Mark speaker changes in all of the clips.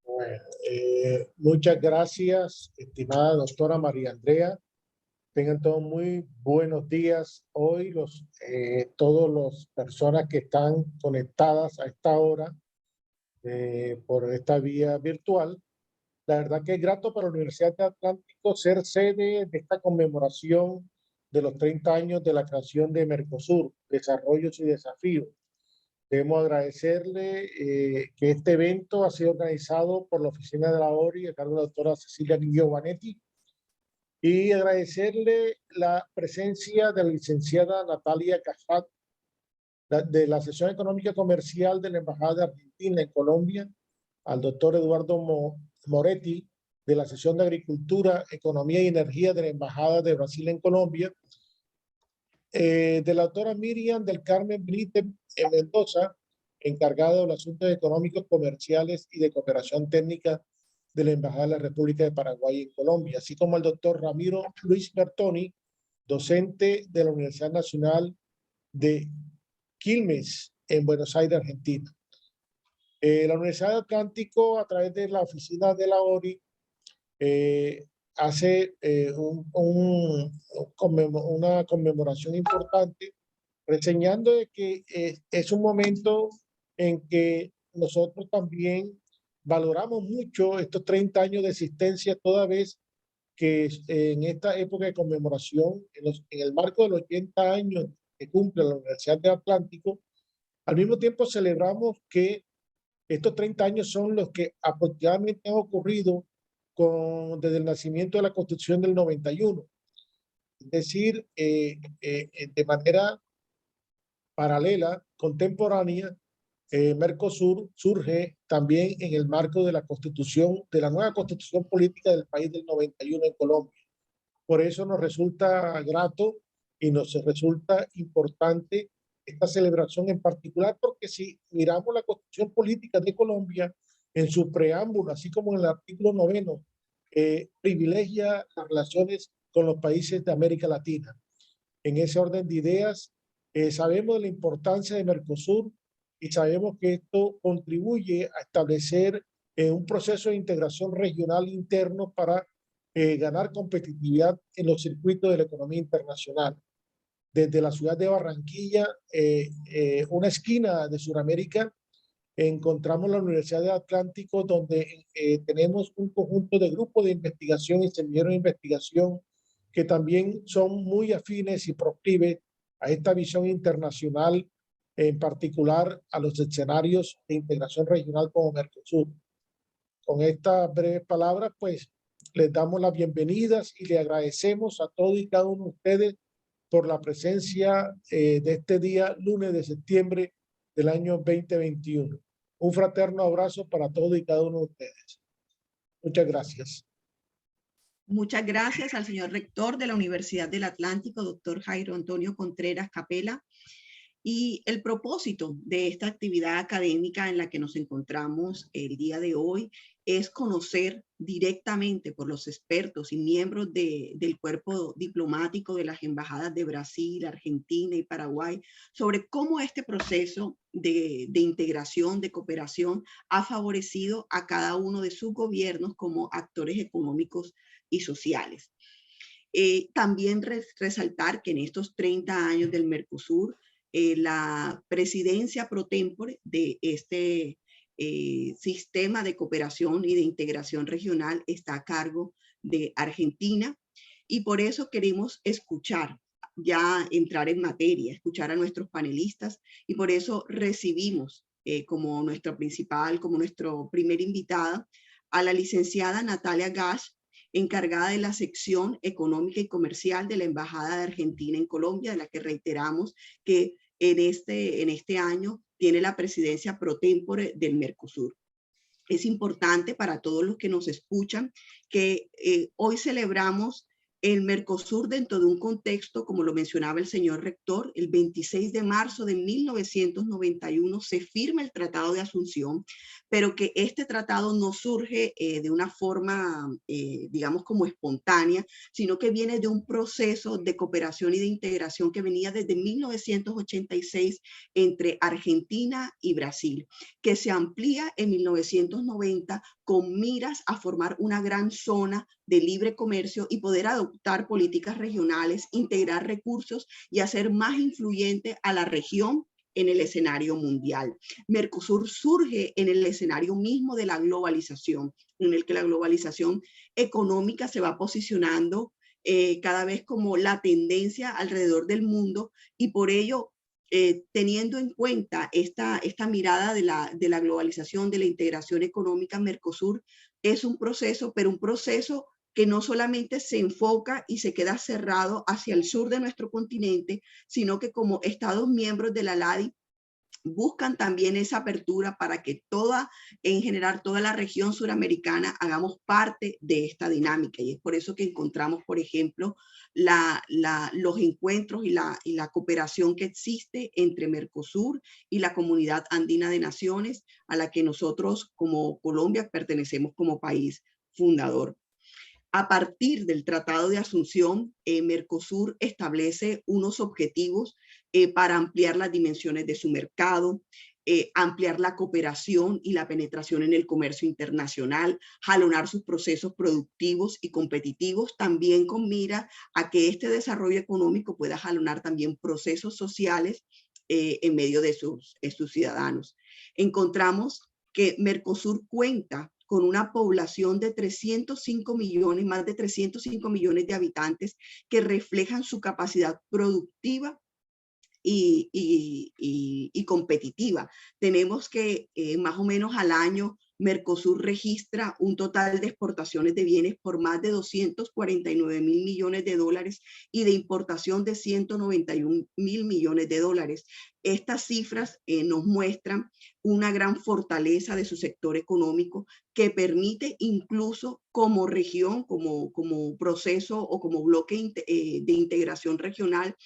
Speaker 1: Bueno, muchas gracias, estimada doctora María Andrea. Tengan todos muy buenos días. Hoy todas las personas que están conectadas a esta hora por esta vía virtual. La verdad que es grato para la Universidad de Atlántico ser sede de esta conmemoración de los 30 años de la creación de Mercosur, Desarrollos y Desafíos. Debemos agradecerle que este evento ha sido organizado por la Oficina de la ORI a cargo de la doctora Cecilia Giovanetti, y agradecerle la presencia de la licenciada Natalia Cajat de la Sección Económica Comercial de la Embajada de Argentina en Colombia, al doctor Eduardo Moretti de la Sección de Agricultura, Economía y Energía de la Embajada de Brasil en Colombia, de la doctora Miriam del Carmen Benítez en Mendoza, encargada de los asuntos económicos, comerciales y de cooperación técnica de la Embajada de la República de Paraguay en Colombia, así como el doctor Ramiro Luis Bertoni, docente de la Universidad Nacional de Quilmes en Buenos Aires, Argentina. La Universidad de Atlántico, a través de la oficina de la ORI, hace una conmemoración importante, reseñando de que es un momento en que nosotros también valoramos mucho estos 30 años de existencia, toda vez que en esta época de conmemoración, en el marco de los 80 años que cumple la Universidad de Atlántico, al mismo tiempo celebramos que estos 30 años son los que aproximadamente han ocurrido desde el nacimiento de la Constitución del 91. Es decir, de manera paralela, contemporánea, Mercosur surge también en el marco de la Constitución, de la nueva Constitución Política del país del 91 en Colombia. Por eso nos resulta grato y nos resulta importante esta celebración en particular, porque si miramos la Constitución Política de Colombia, en su preámbulo, así como en el artículo 9, privilegia las relaciones con los países de América Latina. En ese orden de ideas, sabemos de la importancia de Mercosur y sabemos que esto contribuye a establecer un proceso de integración regional interno para ganar competitividad en los circuitos de la economía internacional. Desde la ciudad de Barranquilla, una esquina de Sudamérica, encontramos la Universidad de Atlántico, donde tenemos un conjunto de grupos de investigación y semilleros de investigación que también son muy afines y proclives a esta visión internacional, en particular a los escenarios de integración regional como Mercosur. Con estas breves palabras, pues, les damos las bienvenidas y le agradecemos a todos y cada uno de ustedes por la presencia de este día, lunes de septiembre del año 2021. Un fraterno abrazo para todos y cada uno de ustedes. Muchas gracias.
Speaker 2: Muchas gracias al señor rector de la Universidad del Atlántico, doctor Jairo Antonio Contreras Capela. Y el propósito de esta actividad académica en la que nos encontramos el día de hoy es conocer directamente por los expertos y miembros del cuerpo diplomático de las embajadas de Brasil, Argentina y Paraguay sobre cómo este proceso de integración, de cooperación, ha favorecido a cada uno de sus gobiernos como actores económicos y sociales. También resaltar que en estos 30 años del Mercosur, la presidencia pro tempore de este sistema de cooperación y de integración regional está a cargo de Argentina, y por eso queremos escuchar, ya entrar en materia, escuchar a nuestros panelistas, y por eso recibimos como nuestra principal, como nuestro primer invitada a la licenciada Natalia Gash, encargada de la sección económica y comercial de la Embajada de Argentina en Colombia, de la que reiteramos que en este año tiene la presidencia pro tempore del Mercosur. Es importante para todos los que nos escuchan que hoy celebramos el Mercosur dentro de un contexto, como lo mencionaba el señor rector, el 26 de marzo de 1991 se firma el Tratado de Asunción, pero que este tratado no surge de una forma, digamos, como espontánea, sino que viene de un proceso de cooperación y de integración que venía desde 1986 entre Argentina y Brasil, que se amplía en 1990 con miras a formar una gran zona de libre comercio y poder adoptar políticas regionales, integrar recursos y hacer más influyente a la región en el escenario mundial. Mercosur surge en el escenario mismo de la globalización, en el que la globalización económica se va posicionando cada vez como la tendencia alrededor del mundo, y por ello, teniendo en cuenta esta mirada de la globalización, de la integración económica, Mercosur es un proceso, pero un proceso que no solamente se enfoca y se queda cerrado hacia el sur de nuestro continente, sino que como Estados miembros de la LADI buscan también esa apertura para que en general, toda la región suramericana hagamos parte de esta dinámica. Y es por eso que encontramos, por ejemplo, los encuentros y la cooperación que existe entre Mercosur y la Comunidad Andina de Naciones, a la que nosotros como Colombia pertenecemos como país fundador. A partir del Tratado de Asunción, Mercosur establece unos objetivos para ampliar las dimensiones de su mercado, ampliar la cooperación y la penetración en el comercio internacional, jalonar sus procesos productivos y competitivos, también con mira a que este desarrollo económico pueda jalonar también procesos sociales en medio de sus ciudadanos. Encontramos que Mercosur cuenta con una población de 305 millones, más de 305 millones de habitantes, que reflejan su capacidad productiva y competitiva. Tenemos que más o menos al año Mercosur registra un total de exportaciones de bienes por más de 249 mil millones de dólares y de importación de 191 mil millones de dólares. Estas cifras nos muestran una gran fortaleza de su sector económico que permite incluso como región, como proceso o como bloque de integración regional,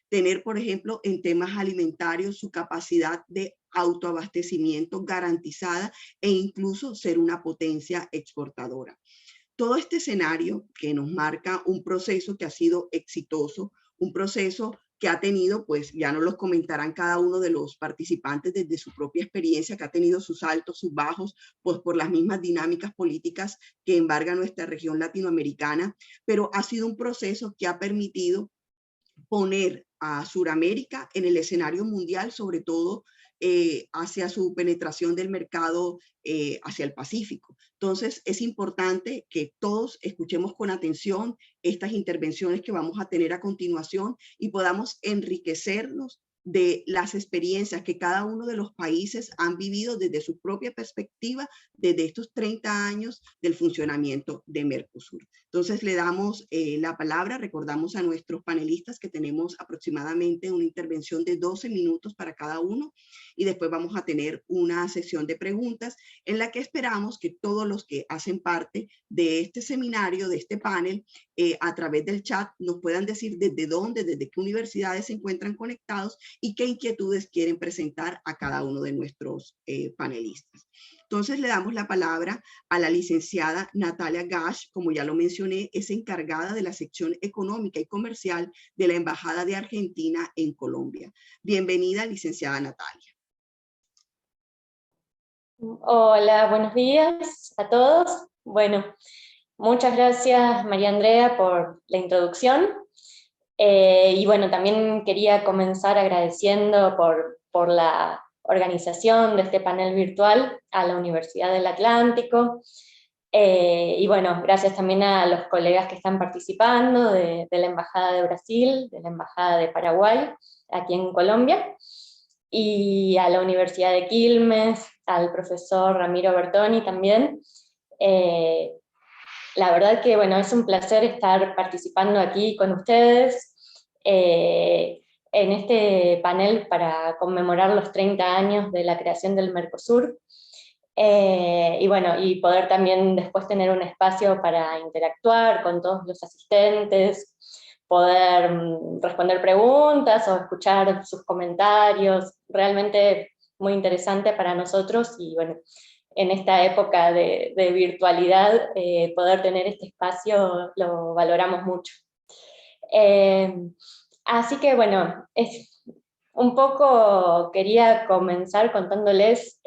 Speaker 2: tener, por ejemplo, en temas alimentarios su capacidad de autoabastecimiento garantizada e incluso ser una potencia exportadora. Todo este escenario que nos marca un proceso que ha sido exitoso, un proceso que ha tenido, pues ya nos los comentarán cada uno de los participantes desde su propia experiencia, que ha tenido sus altos, sus bajos, pues por las mismas dinámicas políticas que embarga nuestra región latinoamericana, pero ha sido un proceso que ha permitido poner a Sudamérica en el escenario mundial, sobre todo hacia su penetración del mercado hacia el Pacífico. Entonces, es importante que todos escuchemos con atención estas intervenciones que vamos a tener a continuación y podamos enriquecernos de las experiencias que cada uno de los países han vivido desde su propia perspectiva, desde estos 30 años del funcionamiento de Mercosur. Entonces le damos la palabra, recordamos a nuestros panelistas que tenemos aproximadamente una intervención de 12 minutos para cada uno y después vamos a tener una sesión de preguntas en la que esperamos que todos los que hacen parte de este seminario, de este panel, a través del chat nos puedan decir desde dónde, desde qué universidades se encuentran conectados y qué inquietudes quieren presentar a cada uno de nuestros panelistas. Entonces le damos la palabra a la licenciada Natalia Gash, como ya lo mencioné, es encargada de la sección económica y comercial de la Embajada de Argentina en Colombia. Bienvenida, licenciada Natalia.
Speaker 3: Hola, buenos días a todos. Bueno, muchas gracias María Andrea por la introducción. Y bueno, también quería comenzar agradeciendo por la organización de este panel virtual a la Universidad del Atlántico. Y bueno, gracias también a los colegas que están participando de la Embajada de Brasil, de la Embajada de Paraguay, aquí en Colombia, y a la Universidad de Quilmes, al profesor Ramiro Bertoni también. La verdad que bueno, es un placer estar participando aquí con ustedes en este panel para conmemorar los 30 años de la creación del Mercosur. Y bueno, y poder también después tener un espacio para interactuar con todos los asistentes, poder responder preguntas o escuchar sus comentarios, realmente muy interesante para nosotros, y bueno, en esta época de virtualidad, poder tener este espacio lo valoramos mucho. Así que bueno, un poco quería comenzar contándoles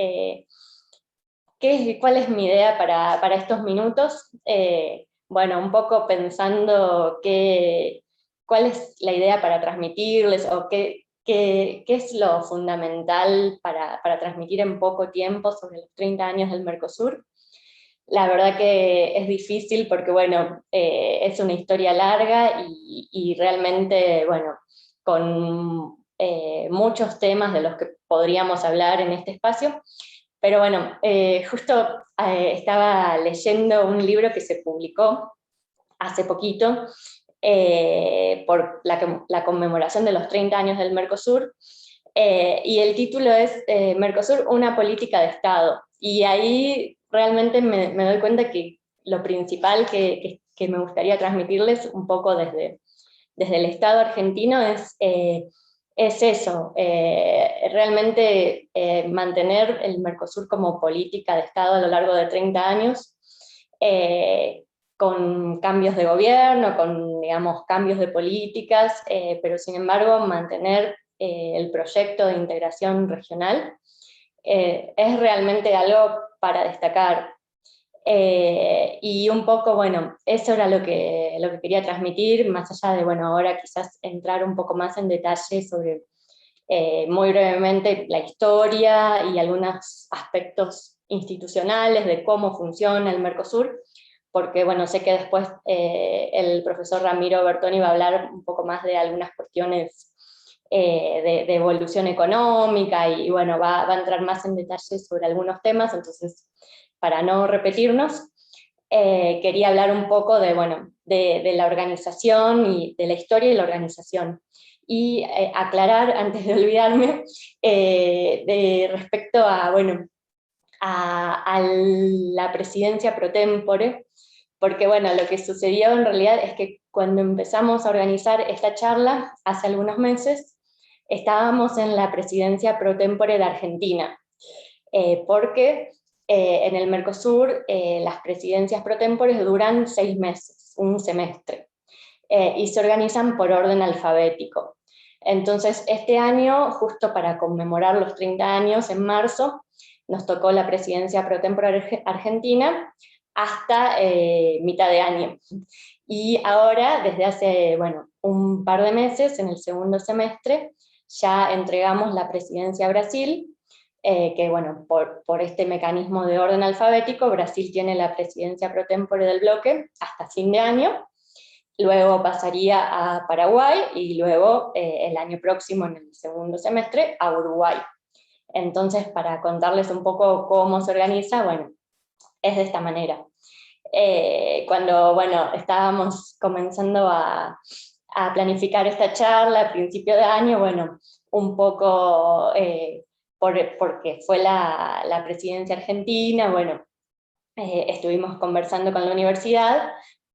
Speaker 3: cuál es mi idea para estos minutos. Bueno, un poco pensando cuál es la idea para transmitirles, o qué es lo fundamental para transmitir en poco tiempo sobre los 30 años del Mercosur. La verdad que es difícil porque, bueno, es una historia larga y realmente, bueno, con muchos temas de los que podríamos hablar en este espacio. Pero bueno, justo estaba leyendo un libro que se publicó hace poquito por la conmemoración de los 30 años del Mercosur, y el título es Mercosur, una política de Estado. Y ahí realmente me doy cuenta que lo principal que me gustaría transmitirles un poco desde el Estado argentino es eso, realmente mantener el Mercosur como política de Estado a lo largo de 30 años, con cambios de gobierno, con, digamos, cambios de políticas, pero sin embargo mantener el proyecto de integración regional, es realmente algo para destacar. Y un poco, bueno, eso era lo que quería transmitir, más allá de, bueno, ahora quizás entrar un poco más en detalle sobre, muy brevemente, la historia y algunos aspectos institucionales de cómo funciona el Mercosur, porque, bueno, sé que después el profesor Ramiro Bertoni va a hablar un poco más de algunas cuestiones de evolución económica, y bueno, va a entrar más en detalle sobre algunos temas. Entonces, para no repetirnos, quería hablar un poco de, bueno, de la organización y de la historia y la organización. Y aclarar, antes de olvidarme, respecto a, bueno, a la presidencia pro tempore, porque bueno, lo que sucedió en realidad es que cuando empezamos a organizar esta charla, hace algunos meses, estábamos en la presidencia pro tempore de Argentina, porque en el Mercosur las presidencias pro tempore duran 6 meses, un semestre, y se organizan por orden alfabético. Entonces, este año, justo para conmemorar los 30 años, en marzo, nos tocó la presidencia pro tempore argentina hasta mitad de año. Y ahora, desde hace, bueno, un par de meses, en el segundo semestre, ya entregamos la presidencia a Brasil, que bueno, por este mecanismo de orden alfabético, Brasil tiene la presidencia pro tempore del bloque hasta fin de año. Luego pasaría a Paraguay y luego el año próximo, en el segundo semestre, a Uruguay. Entonces, para contarles un poco cómo se organiza, bueno, es de esta manera. Cuando, bueno, estábamos comenzando a planificar esta charla a principio de año, bueno, un poco porque fue la presidencia argentina, bueno, estuvimos conversando con la universidad.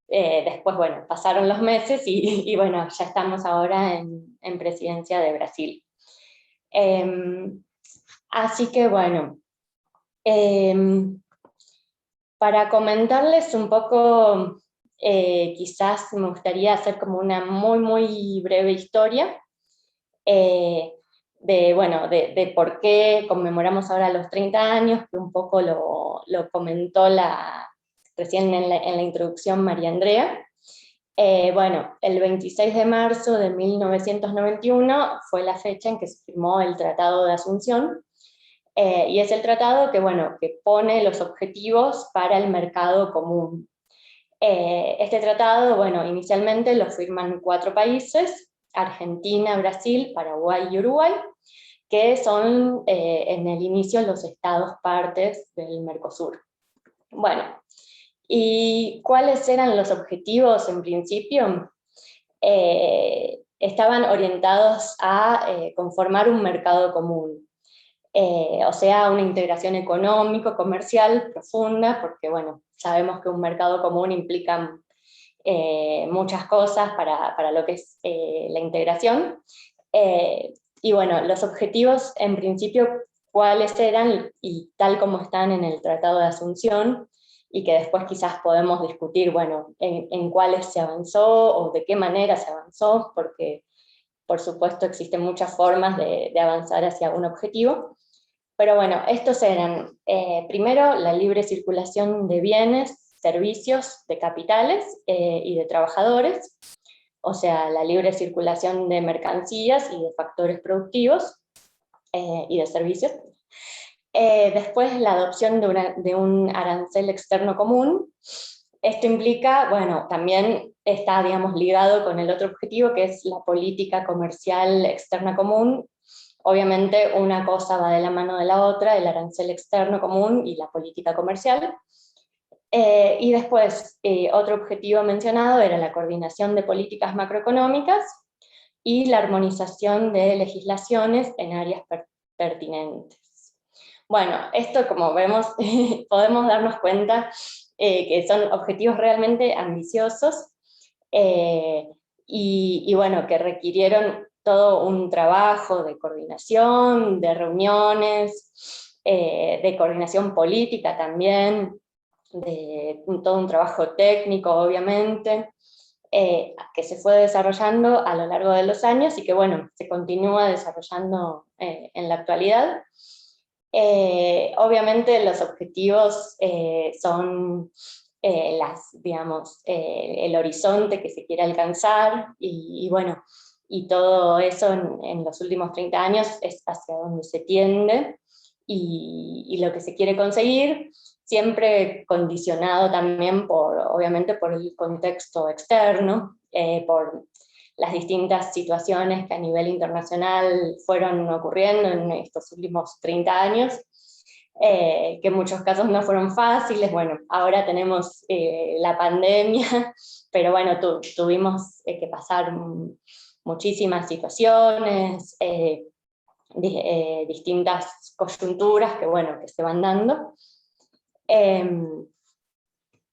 Speaker 3: Después, bueno, pasaron los meses y bueno, ya estamos ahora en presidencia de Brasil. Así que bueno, para comentarles un poco, quizás me gustaría hacer como una muy, muy breve historia bueno, de por qué conmemoramos ahora los 30 años, que un poco lo comentó recién en la introducción María Andrea. Bueno, el 26 de marzo de 1991 fue la fecha en que se firmó el Tratado de Asunción, y es el tratado que, bueno, que pone los objetivos para el mercado común. Este tratado, bueno, inicialmente lo firman 4 países: Argentina, Brasil, Paraguay y Uruguay, que son en el inicio los estados partes del Mercosur. Bueno, ¿y cuáles eran los objetivos en principio? Estaban orientados a conformar un mercado común. o sea, una integración económico-comercial profunda, porque bueno, sabemos que un mercado común implica muchas cosas para lo que es la integración. Y bueno, los objetivos en principio, cuáles eran y tal como están en el Tratado de Asunción, y que después quizás podemos discutir, bueno, en cuáles se avanzó o de qué manera se avanzó, porque por supuesto existen muchas formas de avanzar hacia un objetivo. Pero bueno, estos eran, primero, la libre circulación de bienes, servicios, de capitales y de trabajadores, o sea, la libre circulación de mercancías y de factores productivos y de servicios. Después, la adopción de un arancel externo común. Esto implica, bueno, también está, digamos, ligado con el otro objetivo, que es la política comercial externa común. Obviamente una cosa va de la mano de la otra, el arancel externo común y la política comercial. Y después, otro objetivo mencionado era la coordinación de políticas macroeconómicas y la armonización de legislaciones en áreas pertinentes. Bueno, esto, como vemos, podemos darnos cuenta que son objetivos realmente ambiciosos y bueno, que requirieron todo un trabajo de coordinación, de reuniones, de coordinación política también, de todo un trabajo técnico, obviamente, que se fue desarrollando a lo largo de los años y que, bueno, se continúa desarrollando en la actualidad. Obviamente los objetivos son digamos, el horizonte que se quiere alcanzar y bueno, y todo eso en los últimos 30 años es hacia donde se tiende y lo que se quiere conseguir, siempre condicionado también obviamente por el contexto externo, por las distintas situaciones que a nivel internacional fueron ocurriendo en estos últimos 30 años, que en muchos casos no fueron fáciles. Bueno, ahora tenemos la pandemia, pero bueno, tuvimos que pasar muchísimas situaciones, distintas coyunturas que, bueno, que se van dando.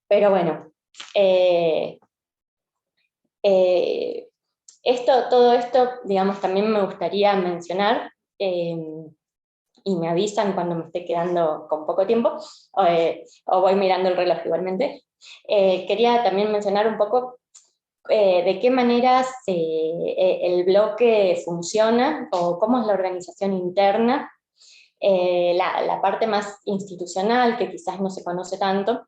Speaker 3: Pero bueno, todo esto, digamos, también me gustaría mencionar, y me avisan cuando me esté quedando con poco tiempo, o voy mirando el reloj igualmente. Quería también mencionar un poco de qué manera el bloque funciona, o cómo es la organización interna, la parte más institucional, que quizás no se conoce tanto,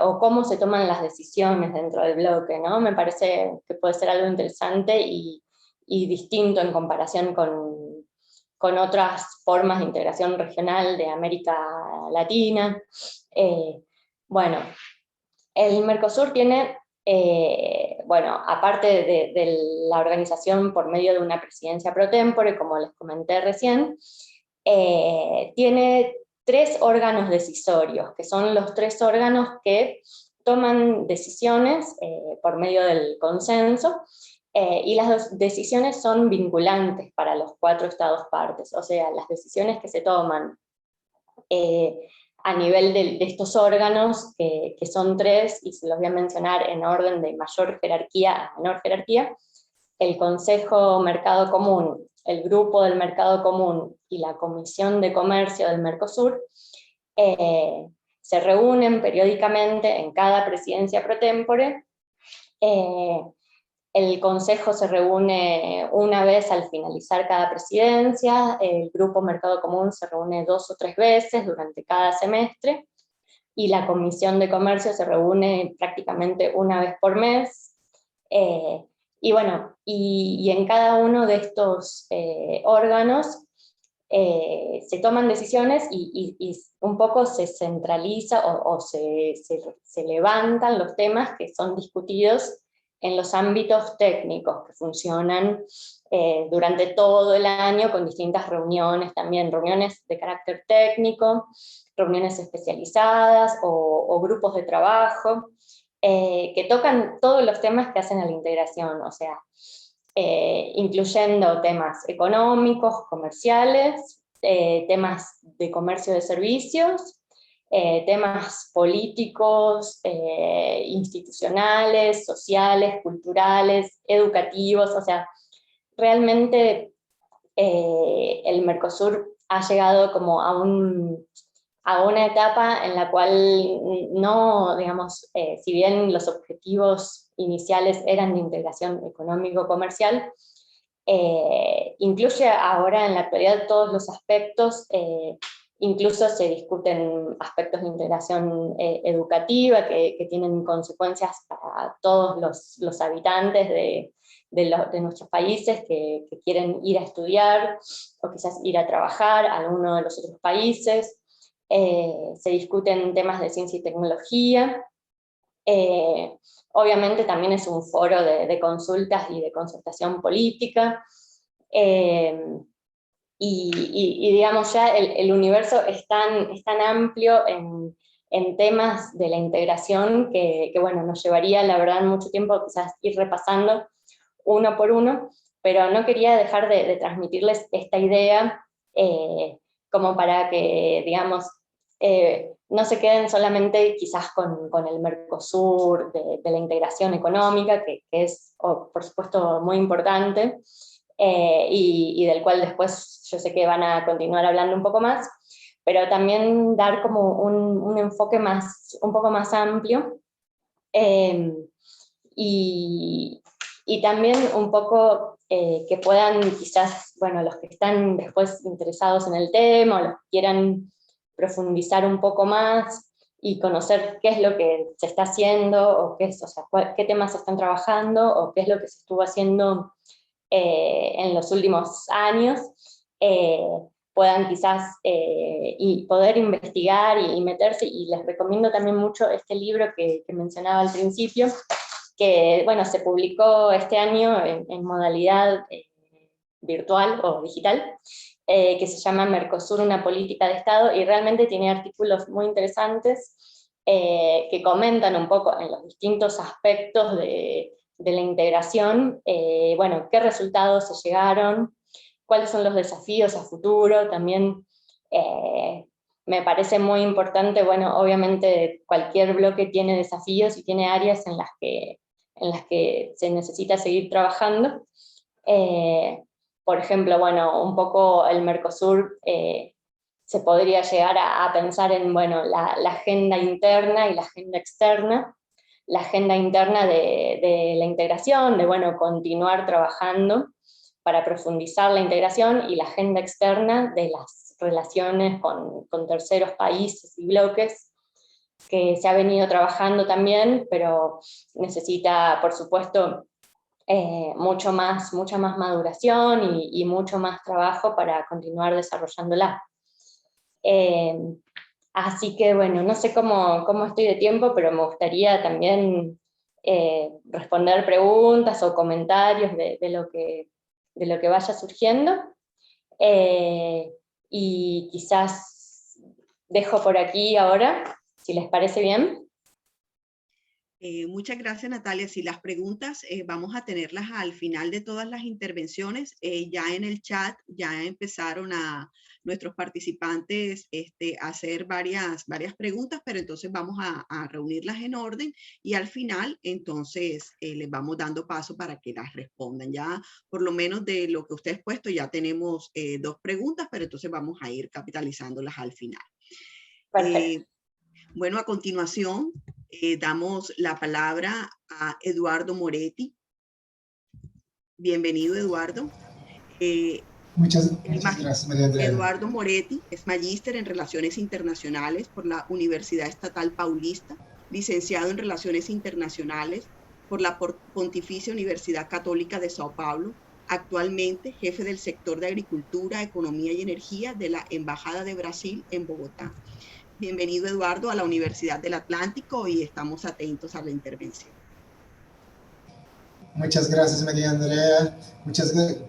Speaker 3: o cómo se toman las decisiones dentro del bloque, ¿no? Me parece que puede ser algo interesante y distinto en comparación con otras formas de integración regional de América Latina. Bueno, el Mercosur tiene, bueno, aparte de la organización por medio de una presidencia pro tempore, como les comenté recién, tiene 3 órganos decisorios, que son los 3 órganos que toman decisiones por medio del consenso, y las decisiones son vinculantes para los 4 estados partes, o sea, las decisiones que se toman a nivel de estos órganos, que son 3, y se los voy a mencionar en orden de mayor jerarquía a menor jerarquía: el Consejo Mercado Común, el Grupo del Mercado Común y la Comisión de Comercio del Mercosur, se reúnen periódicamente en cada presidencia pro tempore. El Consejo se reúne una vez al finalizar cada presidencia, el Grupo Mercado Común se reúne 2 o 3 veces durante cada semestre, y la Comisión de Comercio se reúne prácticamente una vez por mes. Y bueno, y en cada uno de estos órganos se toman decisiones y un poco se centraliza o se levantan los temas que son discutidos en los ámbitos técnicos que funcionan durante todo el año, con distintas reuniones también, reuniones de carácter técnico, reuniones especializadas o grupos de trabajo, que tocan todos los temas que hacen a la integración, o sea, incluyendo temas económicos, comerciales, temas de comercio de servicios, temas políticos, institucionales, sociales, culturales, educativos. O sea, realmente el Mercosur ha llegado como a una etapa en la cual no, digamos, si bien los objetivos iniciales eran de integración económico-comercial, incluye ahora en la actualidad todos los aspectos, incluso se discuten aspectos de integración educativa que tienen consecuencias para todos los habitantes de nuestros países que quieren ir a estudiar o quizás ir a trabajar a alguno de los otros países. Se discuten temas de ciencia y tecnología. Obviamente también es un foro de consultas y de concertación política. Y digamos ya el universo es tan amplio en temas de la integración que bueno, nos llevaría la verdad mucho tiempo quizás ir repasando uno por uno, pero no quería dejar de transmitirles esta idea como para que, digamos, no se queden solamente quizás con el Mercosur, de la integración económica, que es, por supuesto, muy importante, y del cual después yo sé que van a continuar hablando un poco más, pero también dar como un enfoque un poco más amplio, y también un poco que puedan quizás, bueno, los que están después interesados en el tema, o los que quieran profundizar un poco más y conocer qué es lo que se está haciendo, o qué temas se están trabajando, o qué es lo que se estuvo haciendo en los últimos años, puedan quizás y poder investigar y meterse, y les recomiendo también mucho este libro que mencionaba al principio, que bueno, se publicó este año en modalidad virtual o digital, que se llama Mercosur, una política de Estado, y realmente tiene artículos muy interesantes que comentan un poco en los distintos aspectos de la integración, bueno, qué resultados se llegaron, cuáles son los desafíos a futuro. También me parece muy importante, bueno, obviamente cualquier bloque tiene desafíos y tiene áreas en las que se necesita seguir trabajando. Por ejemplo, bueno, un poco el Mercosur se podría llegar a pensar en, bueno, la agenda interna y la agenda externa. La agenda interna de la integración, de, bueno, continuar trabajando para profundizar la integración, y la agenda externa de las relaciones con terceros países y bloques, que se ha venido trabajando también, pero necesita, por supuesto, mucha más maduración y mucho más trabajo para continuar desarrollándola. Así que bueno, no sé cómo estoy de tiempo, pero me gustaría también responder preguntas o comentarios de lo que vaya surgiendo. Y quizás dejo por aquí ahora, si les parece bien.
Speaker 2: Muchas gracias, Natalia. Si las preguntas vamos a tenerlas al final de todas las intervenciones. Ya en el chat ya empezaron nuestros participantes a hacer varias preguntas, pero entonces vamos a reunirlas en orden, y al final entonces les vamos dando paso para que las respondan. Ya por lo menos de lo que usted ha puesto ya tenemos 2 preguntas, pero entonces vamos a ir capitalizándolas al final.
Speaker 3: Perfecto.
Speaker 2: Bueno, a continuación damos la palabra a Eduardo Moretti. Bienvenido, Eduardo.
Speaker 4: Muchas gracias, María Andrea.
Speaker 2: Eduardo Moretti es magíster en Relaciones Internacionales por la Universidad Estatal Paulista, licenciado en Relaciones Internacionales por la Pontificia Universidad Católica de Sao Paulo, actualmente jefe del sector de Agricultura, Economía y Energía de la Embajada de Brasil en Bogotá. Bienvenido, Eduardo, a la Universidad del Atlántico, y estamos atentos a la intervención.
Speaker 4: Muchas gracias, María Andrea.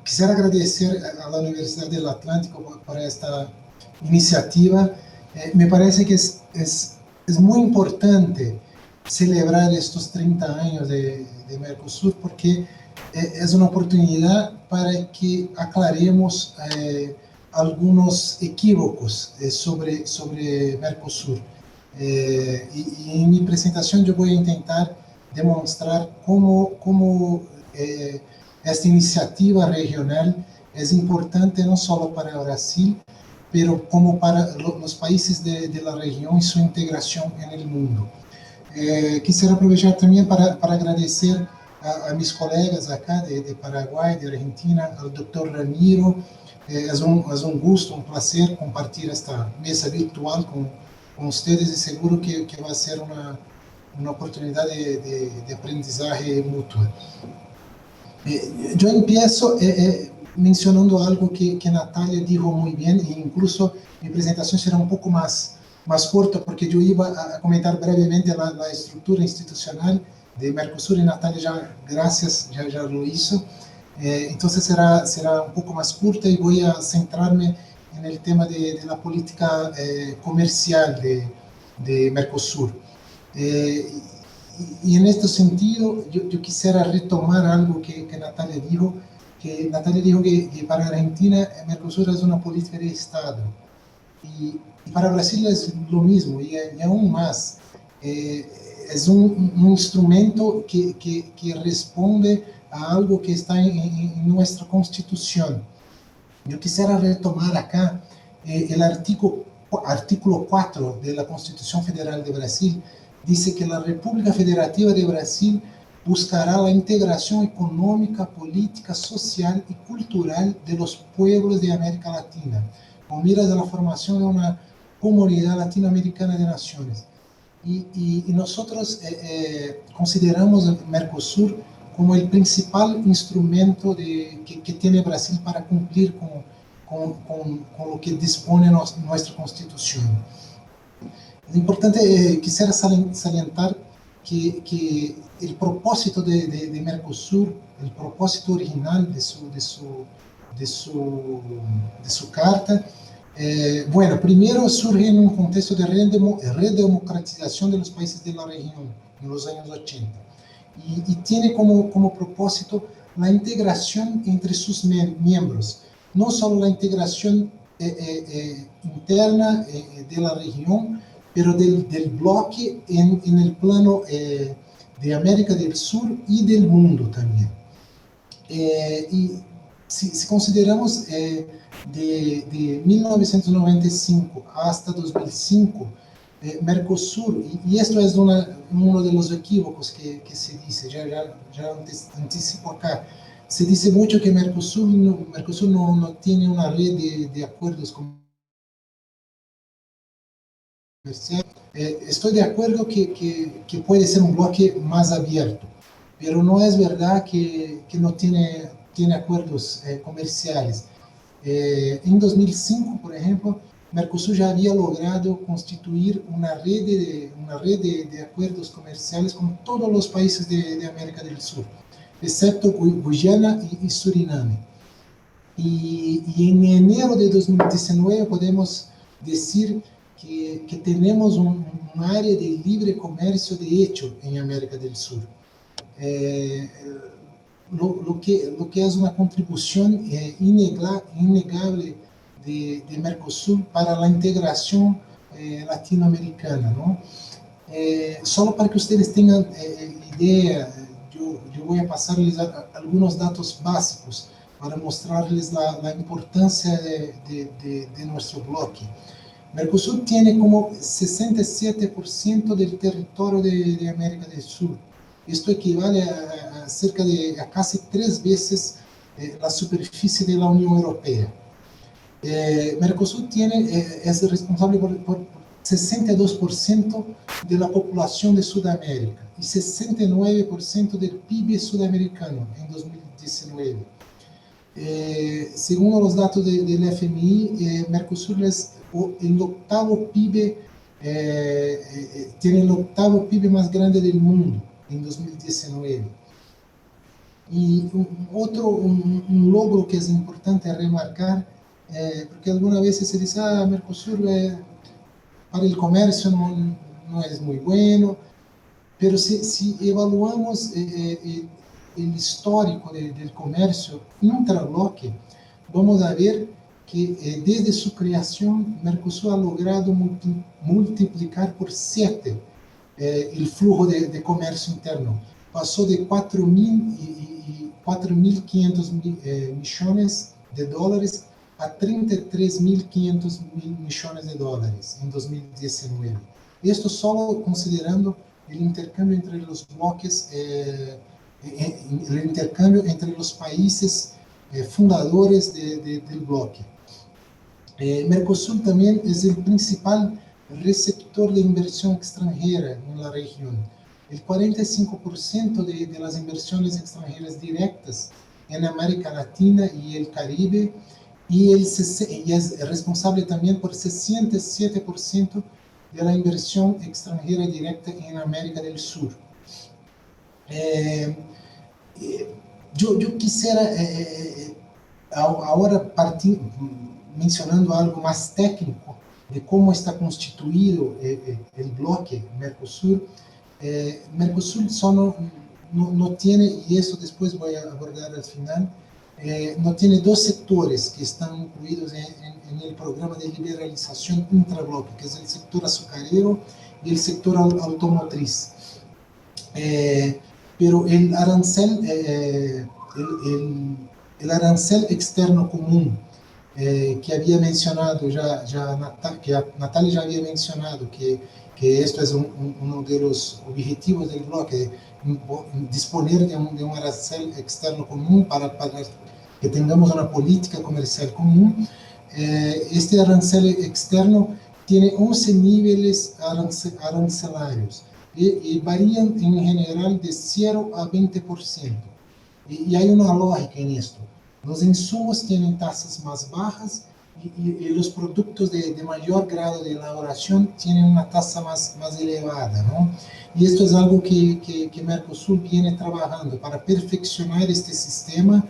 Speaker 4: Quisiera agradecer a la Universidad del Atlántico por esta iniciativa. Me parece que es muy importante celebrar estos 30 años de Mercosur, porque es una oportunidad para que aclaremos algunos equívocos sobre Mercosur. Y en mi presentación yo voy a intentar demostrar cómo esta iniciativa regional es importante no solo para Brasil, pero como para los países de la región y su integración en el mundo. Quisiera aprovechar también para agradecer a mis colegas acá de Paraguay, de Argentina, al doctor Ramiro. Es un gusto, un placer compartir esta mesa virtual con ustedes y seguro que va a ser una oportunidad de aprendizaje mutuo. Yo empiezo mencionando algo que Natalia dijo muy bien, e incluso mi presentación será un poco más corta, porque yo iba a comentar brevemente la estructura institucional de Mercosur y Natalia ya, gracias, ya lo hizo. Entonces será un poco más corta y voy a centrarme en el tema de la política comercial de Mercosur. Y en este sentido, yo quisiera retomar algo que Natalia dijo, que para Argentina Mercosur es una política de Estado. Y para Brasil es lo mismo, y aún más. Es un instrumento que responde a algo que está en nuestra Constitución. Yo quisiera retomar acá el artículo 4 de la Constitución Federal de Brasil. Dice que la República Federativa de Brasil buscará la integración económica, política, social y cultural de los pueblos de América Latina, con miras a la formación de una comunidad latinoamericana de naciones. Y nosotros consideramos el Mercosur como el principal instrumento que tiene Brasil para cumplir con lo que dispone nuestra Constitución. Es importante, quisiera salientar que el propósito de Mercosur, el propósito original de su carta, bueno, primero surge en un contexto de redemocratización de los países de la región en los años 80 y tiene como propósito la integración entre sus miembros, no solo la integración interna de la región, pero del bloque en el plano de América del Sur y del mundo también. Y si consideramos de 1995 hasta 2005, Mercosur, y esto es uno de los equívocos que se dice, ya anticipo acá, se dice mucho que Mercosur no tiene una red de acuerdos comerciales. Estoy de acuerdo que puede ser un bloque más abierto, pero no es verdad que no tiene acuerdos comerciales. En 2005, por ejemplo, Mercosur ya había logrado constituir una red de acuerdos comerciales con todos los países de América del Sur, excepto Guyana y Suriname. Y en enero de 2019 podemos decir que tenemos un área de libre comercio de hecho en América del Sur. Lo que es una contribución innegable de Mercosur para la integración latinoamericana, ¿no? Solo para que ustedes tengan idea, yo voy a pasarles algunos datos básicos para mostrarles la importancia de nuestro bloque. Mercosur tiene como 67% del territorio de América del Sur. Esto equivale a cerca de casi 3 veces la superficie de la Unión Europea. Mercosur es responsable por 62% de la población de Sudamérica y 69% del PIB sudamericano en 2019. Según los datos del FMI, Mercosur es el octavo PIB, tiene el octavo PIB más grande del mundo en 2019. Y un logro que es importante remarcar, porque algunas veces se dice, Mercosur para el comercio no es muy bueno, pero si evaluamos el histórico del comercio intrabloque, vamos a ver que desde su creación Mercosur ha logrado multiplicar por 7 el flujo de comercio interno. Pasó de 4.500 millones de dólares a 33.500 millones de dólares en 2019. Esto solo considerando el intercambio entre los bloques, el intercambio entre los países fundadores del bloque. Mercosur también es el principal receptor de inversión extranjera en la región. El 45% de las inversiones extranjeras directas en América Latina y el Caribe, y es responsable también por 67% de la inversión extranjera directa en América del Sur. Yo quisiera ahora mencionando algo más técnico de cómo está constituido el bloque Mercosur. Mercosur solo no tiene, y eso después voy a abordar al final, no tiene 2 sectores que están incluidos en el programa de liberalización intrabloque, que es el sector azucarero y el sector automotriz. Pero el arancel externo común que había mencionado que Natalia ya había mencionado, que esto es uno de los objetivos del bloque, disponer de un arancel externo común para que tengamos una política comercial común. Este arancel externo tiene 11 niveles arancelarios y varían en general de 0 a 20%. Y hay una lógica en esto. Los insumos tienen tasas más bajas y los productos de mayor grado de elaboración tienen una tasa más elevada, ¿no? Y esto es algo que Mercosur viene trabajando para perfeccionar este sistema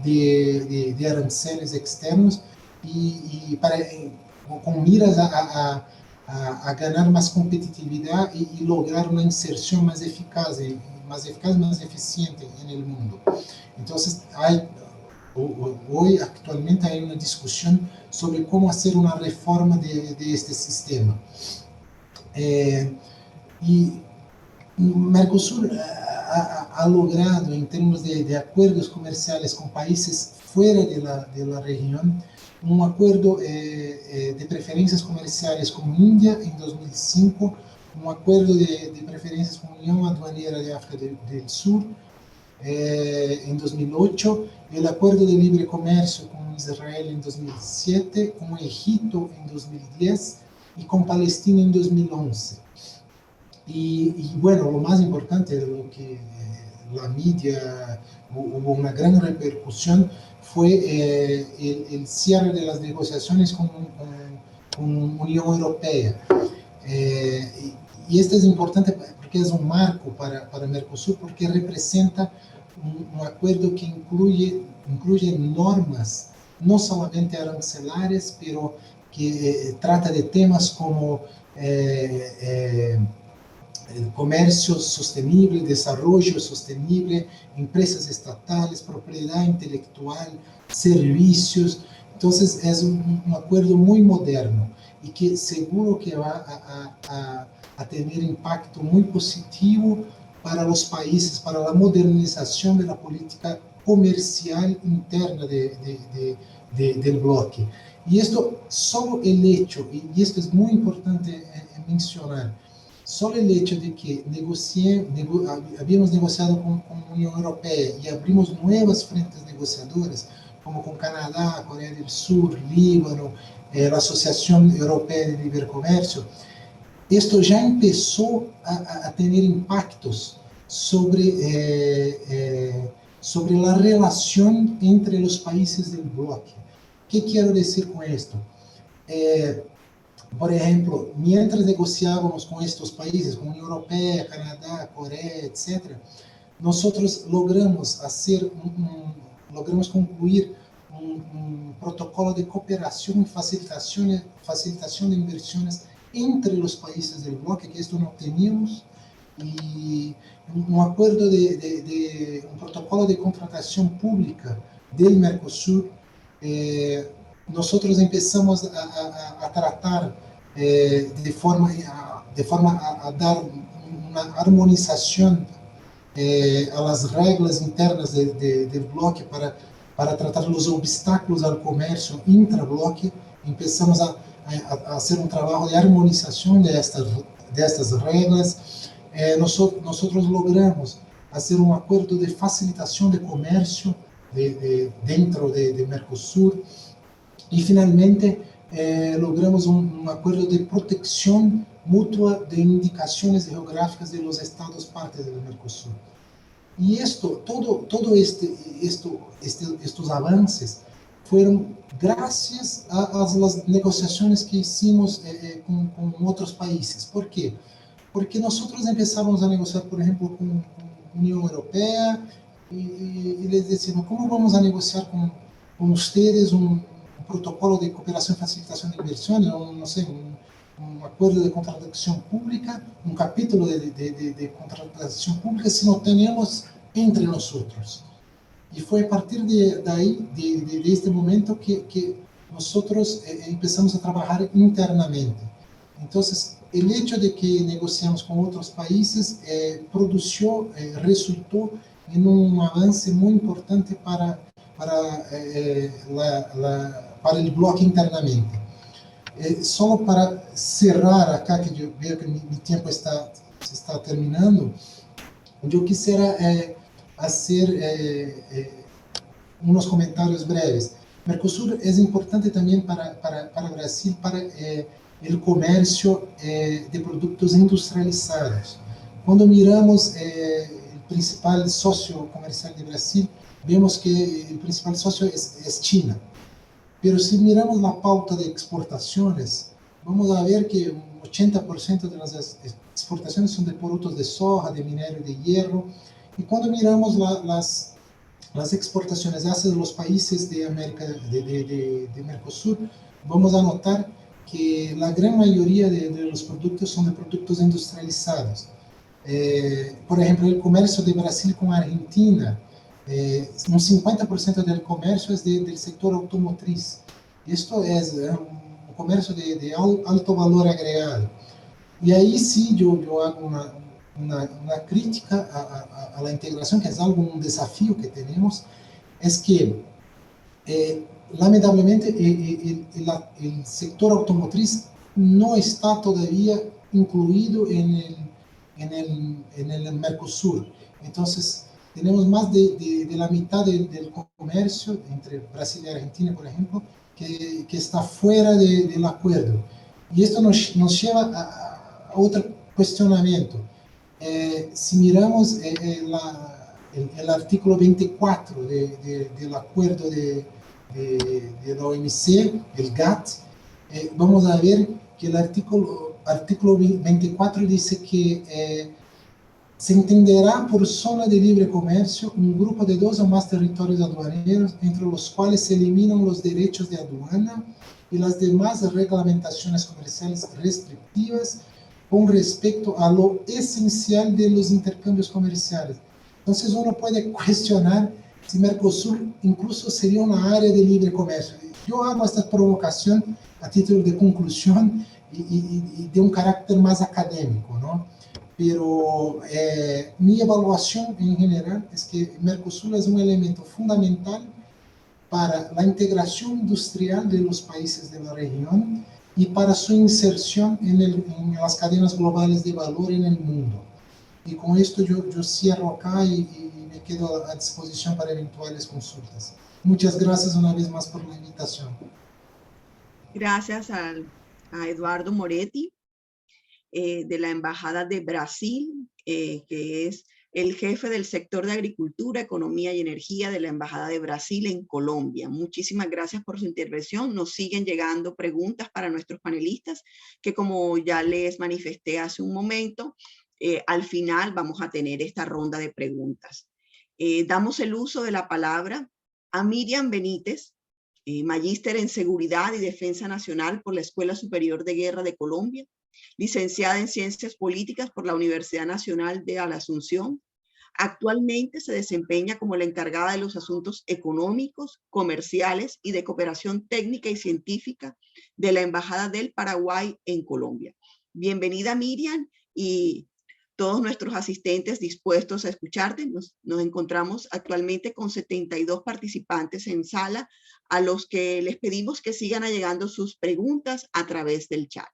Speaker 4: de aranceles externos y para, con miras a ganar más competitividad y lograr una inserción más eficaz, más eficiente en el mundo. Entonces, hoy actualmente hay una discusión sobre cómo hacer una reforma de este sistema. Y Mercosur ha logrado, en términos de acuerdos comerciales con países fuera de la región, un acuerdo de preferencias comerciales con India en 2005, un acuerdo de preferencias con Unión Aduanera de África del Sur en 2008, el acuerdo de libre comercio con Israel en 2007, con Egipto en 2010 y con Palestina en 2011. Y bueno, lo más importante de lo que la media hubo una gran repercusión fue el cierre de las negociaciones con Unión Europea. Y esto es importante porque es un marco para Mercosur, porque representa un acuerdo que incluye normas, no solamente arancelarias, pero que trata de temas como el comercio sostenible, desarrollo sostenible, empresas estatales, propiedad intelectual, servicios. Entonces es un acuerdo muy moderno y que seguro que va a tener impacto muy positivo para los países, para la modernización de la política comercial interna del bloque. Y esto, solo el hecho, y esto es muy importante mencionar, solo el hecho de que habíamos negociado con la Unión Europea y abrimos nuevas frentes negociadoras, como con Canadá, Corea del Sur, Líbano, la Asociación Europea de Libre Comercio, esto ya empezó a tener impactos sobre la relación entre los países del bloque. ¿Qué quiero decir con esto? Por ejemplo, mientras negociábamos con estos países, con Unión Europea, Canadá, Corea, etc., nosotros logramos concluir un protocolo de cooperación y facilitación de inversiones entre los países del bloque, que esto no teníamos, y un acuerdo un protocolo de contratación pública del Mercosur nosotros empezamos a tratar de forma a dar una armonización a las reglas internas del bloque para tratar los obstáculos al comercio intrabloque. Empezamos a hacer un trabajo de armonización de estas reglas. Nosotros logramos hacer un acuerdo de facilitación de comercio dentro de Mercosur y finalmente logramos un acuerdo de protección mutua de indicaciones geográficas de los estados partes del Mercosur. Y todo estos avances fueron gracias a las negociaciones que hicimos con otros países. ¿Por qué? Porque nosotros empezamos a negociar, por ejemplo, con Unión Europea y les decimos, ¿cómo vamos a negociar con ustedes un protocolo de cooperación y facilitación de inversiones, un acuerdo de contratación pública, un capítulo de contratación pública, si no tenemos entre nosotros? Y fue a partir de este momento que nosotros empezamos a trabajar internamente. Entonces, el hecho de que negociamos con otros países resultó en un avance muy importante para el bloque internamente. Solo para cerrar acá, que yo veo que mi tiempo se está terminando, yo quisiera hacer unos comentarios breves. Mercosur es importante también para Brasil, para el comercio de productos industrializados. Cuando miramos el principal socio comercial de Brasil, vemos que el principal socio es China. Pero si miramos la pauta de exportaciones, vamos a ver que un 80% de las exportaciones son de productos de soja, de minerio de hierro. Y cuando miramos las exportaciones hacia los países de América, de Mercosur, vamos a notar que la gran mayoría de los productos son de productos industrializados. Por ejemplo, el comercio de Brasil con Argentina, un 50% del comercio es del sector automotriz. Esto es un comercio de alto valor agregado. Y ahí sí yo hago una crítica a la integración, que es un desafío que tenemos, es que lamentablemente el sector automotriz no está todavía incluido en el Mercosur. Entonces, tenemos más de la mitad del comercio entre Brasil y Argentina, por ejemplo, que está fuera del acuerdo. Y esto nos lleva a otro cuestionamiento. Si miramos el artículo 24 del acuerdo de la OMC, el GATT, vamos a ver que el artículo 24 dice que se entenderá por zona de libre comercio un grupo de 2 o más territorios aduaneros entre los cuales se eliminan los derechos de aduana y las demás reglamentaciones comerciales restrictivas con respecto a lo esencial de los intercambios comerciales. Entonces uno puede cuestionar si Mercosur incluso sería una área de libre comercio. Yo hago esta provocación a título de conclusión y de un carácter más académico, ¿no? Pero mi evaluación en general es que Mercosur es un elemento fundamental para la integración industrial de los países de la región y para su inserción en las cadenas globales de valor en el mundo. Y con esto yo cierro acá y me quedo a disposición para eventuales consultas. Muchas gracias una vez más por la invitación.
Speaker 2: Gracias a Eduardo Moretti, de la Embajada de Brasil, que es el jefe del sector de Agricultura, Economía y Energía de la Embajada de Brasil en Colombia. Muchísimas gracias por su intervención. Nos siguen llegando preguntas para nuestros panelistas, que como ya les manifesté hace un momento, al final vamos a tener esta ronda de preguntas. Damos el uso de la palabra a Miriam Benítez, magíster en Seguridad y Defensa Nacional por la Escuela Superior de Guerra de Colombia, licenciada en Ciencias Políticas por la Universidad Nacional de la Asunción, Actualmente se desempeña como la encargada de los asuntos económicos, comerciales y de cooperación técnica y científica de la Embajada del Paraguay en Colombia. Bienvenida, Miriam, y todos nuestros asistentes dispuestos a escucharte. Nos encontramos actualmente con 72 participantes en sala, a los que les pedimos que sigan llegando sus preguntas a través del chat.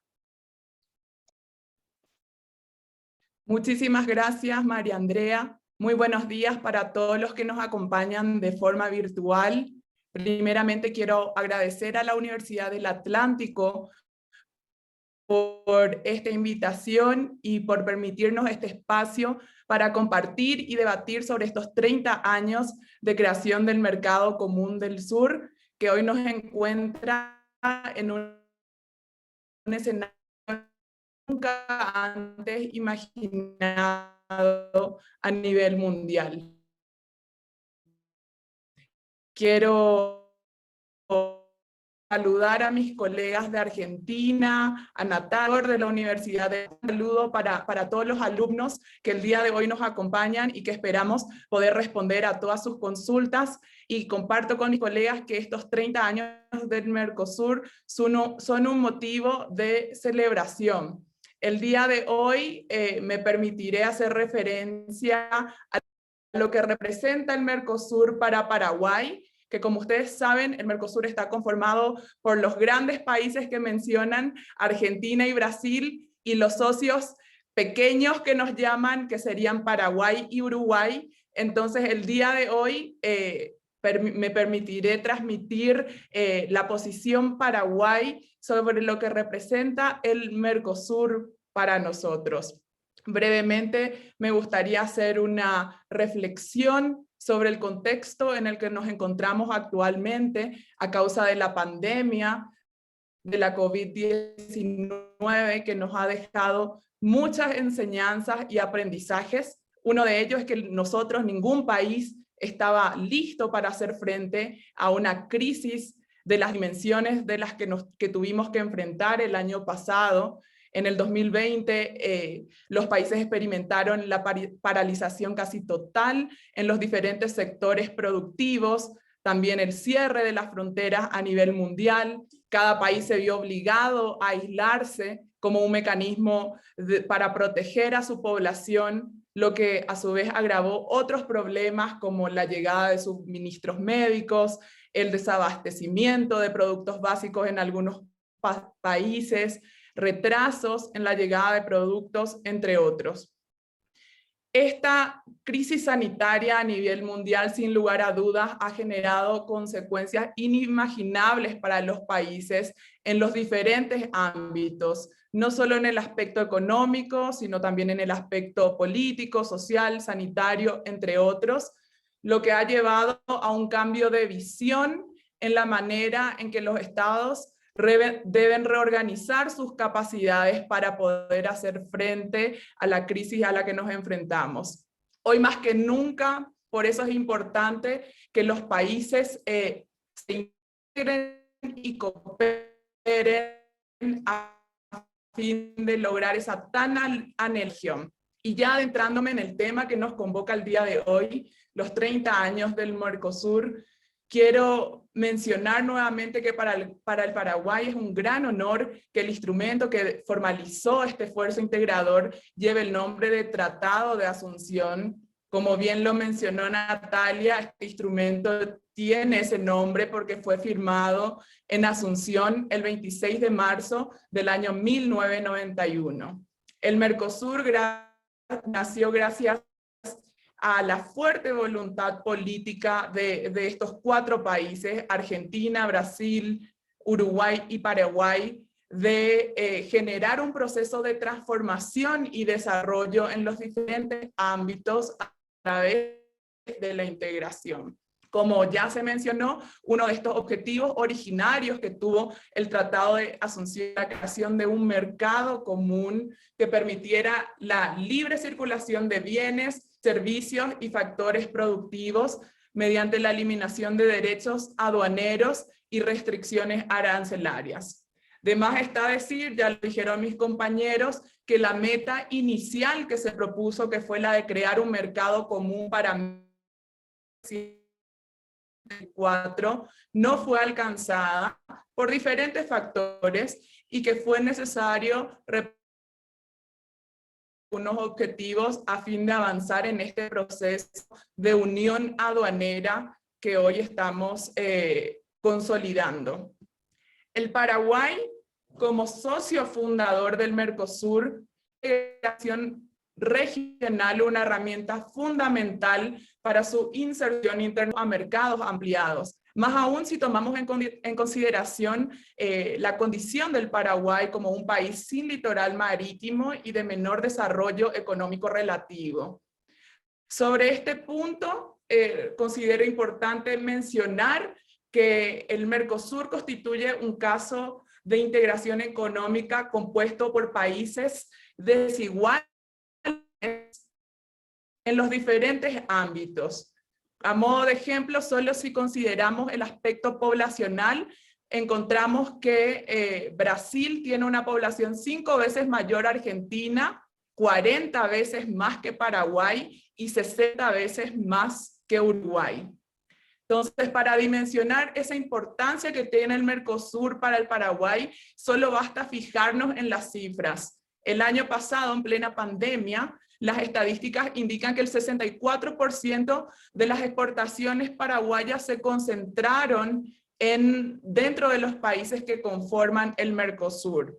Speaker 5: Muchísimas gracias, María Andrea. Muy buenos días para todos los que nos acompañan de forma virtual. Primeramente quiero agradecer a la Universidad del Atlántico por esta invitación y por permitirnos este espacio para compartir y debatir sobre estos 30 años de creación del Mercado Común del Sur, que hoy nos encuentra en un escenario nunca antes imaginado a nivel mundial. Quiero saludar a mis colegas de Argentina, a Natalia de la Universidad de Saludo para todos los alumnos que el día de hoy nos acompañan y que esperamos poder responder a todas sus consultas, y comparto con mis colegas que estos 30 años del Mercosur son un motivo de celebración. El día de hoy me permitiré hacer referencia a lo que representa el Mercosur para Paraguay, que como ustedes saben, el Mercosur está conformado por los grandes países que mencionan, Argentina y Brasil, y los socios pequeños que nos llaman, que serían Paraguay y Uruguay. Entonces, el día de hoy me permitiré transmitir la posición Paraguay sobre lo que representa el Mercosur para nosotros. Brevemente, me gustaría hacer una reflexión sobre el contexto en el que nos encontramos actualmente a causa de la pandemia de la COVID-19, que nos ha dejado muchas enseñanzas y aprendizajes. Uno de ellos es que ningún país estaba listo para hacer frente a una crisis de las dimensiones de las que tuvimos que enfrentar el año pasado. En el 2020, los países experimentaron la paralización casi total en los diferentes sectores productivos, también el cierre de las fronteras a nivel mundial. Cada país se vio obligado a aislarse como un mecanismo para proteger a su población, lo que a su vez agravó otros problemas como la llegada de suministros médicos, el desabastecimiento de productos básicos en algunos países, retrasos en la llegada de productos, entre otros. Esta crisis sanitaria a nivel mundial, sin lugar a dudas, ha generado consecuencias inimaginables para los países en los diferentes ámbitos, no solo en el aspecto económico, sino también en el aspecto político, social, sanitario, entre otros, lo que ha llevado a un cambio de visión en la manera en que los estados deben reorganizar sus capacidades para poder hacer frente a la crisis a la que nos enfrentamos. Hoy más que nunca, por eso es importante que los países se integren y cooperen a fin de lograr esa tan anhelación. Y ya adentrándome en el tema que nos convoca el día de hoy, los 30 años del Mercosur, quiero mencionar nuevamente que para el Paraguay es un gran honor que el instrumento que formalizó este esfuerzo integrador lleve el nombre de Tratado de Asunción. Como bien lo mencionó Natalia, este instrumento tiene ese nombre porque fue firmado en Asunción el 26 de marzo del año 1991. El Mercosur nació gracias a la fuerte voluntad política de estos 4 países, Argentina, Brasil, Uruguay y Paraguay, de generar un proceso de transformación y desarrollo en los diferentes ámbitos a través de la integración. Como ya se mencionó, uno de estos objetivos originarios que tuvo el Tratado de Asunción, la creación de un mercado común que permitiera la libre circulación de bienes, servicios y factores productivos mediante la eliminación de derechos aduaneros y restricciones arancelarias. De más está decir, ya lo dijeron mis compañeros, que la meta inicial que se propuso, que fue la de crear un mercado común para 2024, no fue alcanzada por diferentes factores y que fue necesario unos objetivos a fin de avanzar en este proceso de unión aduanera que hoy estamos consolidando. El Paraguay, como socio fundador del Mercosur, integración regional, una herramienta fundamental para su inserción interna a mercados ampliados. Más aún si tomamos en consideración la condición del Paraguay como un país sin litoral marítimo y de menor desarrollo económico relativo. Sobre este punto, considero importante mencionar que el Mercosur constituye un caso de integración económica compuesto por países desiguales en los diferentes ámbitos. A modo de ejemplo, solo si consideramos el aspecto poblacional, encontramos que Brasil tiene una población 5 veces mayor a Argentina, 40 veces más que Paraguay y 60 veces más que Uruguay. Entonces, para dimensionar esa importancia que tiene el Mercosur para el Paraguay, solo basta fijarnos en las cifras. El año pasado, en plena pandemia, las estadísticas indican que el 64% de las exportaciones paraguayas se concentraron dentro de los países que conforman el Mercosur.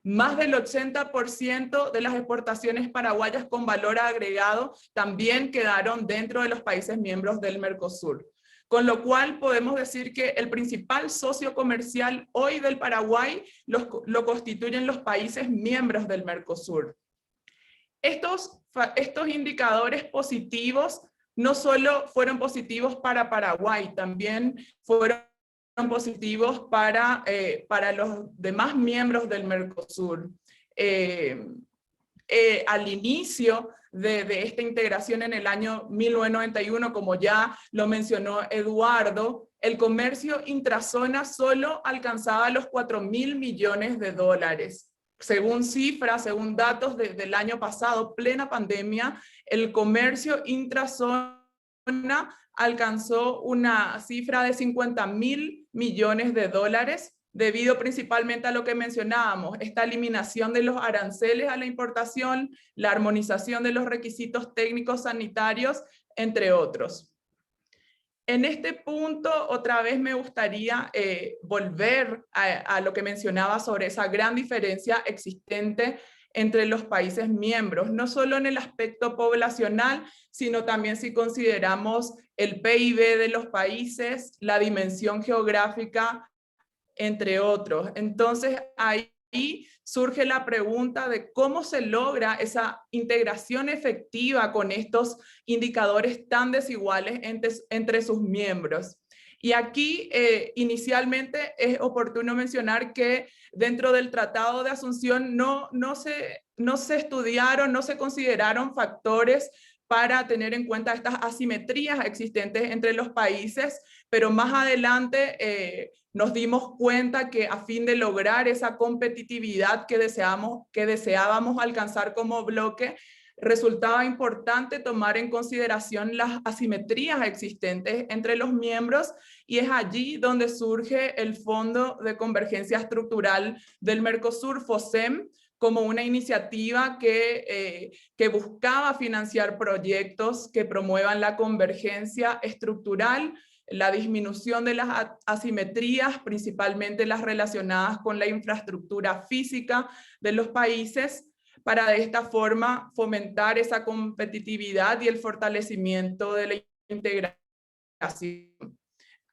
Speaker 5: Más del 80% de las exportaciones paraguayas con valor agregado también quedaron dentro de los países miembros del Mercosur. Con lo cual podemos decir que el principal socio comercial hoy del Paraguay lo constituyen los países miembros del Mercosur. Estos indicadores positivos no solo fueron positivos para Paraguay, también fueron positivos para los demás miembros del Mercosur. Al inicio de esta integración en el año 1991, como ya lo mencionó Eduardo, el comercio intrazona solo alcanzaba los 4.000 millones de dólares. Según cifras, según datos del año pasado, plena pandemia, el comercio intrazona alcanzó una cifra de 50.000 millones de dólares, debido principalmente a lo que mencionábamos, esta eliminación de los aranceles a la importación, la armonización de los requisitos técnicos sanitarios, entre otros. En este punto, otra vez me gustaría volver a lo que mencionaba sobre esa gran diferencia existente entre los países miembros, no solo en el aspecto poblacional, sino también si consideramos el PIB de los países, la dimensión geográfica, entre otros. Entonces, ahí surge la pregunta de cómo se logra esa integración efectiva con estos indicadores tan desiguales entre sus miembros. Y aquí, inicialmente, es oportuno mencionar que dentro del Tratado de Asunción no se estudiaron, no se consideraron factores para tener en cuenta estas asimetrías existentes entre los países, pero más adelante nos dimos cuenta que a fin de lograr esa competitividad que deseábamos alcanzar como bloque, resultaba importante tomar en consideración las asimetrías existentes entre los miembros, y es allí donde surge el Fondo de Convergencia Estructural del Mercosur, FOSEM, como una iniciativa que buscaba financiar proyectos que promuevan la convergencia estructural, la disminución de las asimetrías, principalmente las relacionadas con la infraestructura física de los países, para de esta forma fomentar esa competitividad y el fortalecimiento de la integración.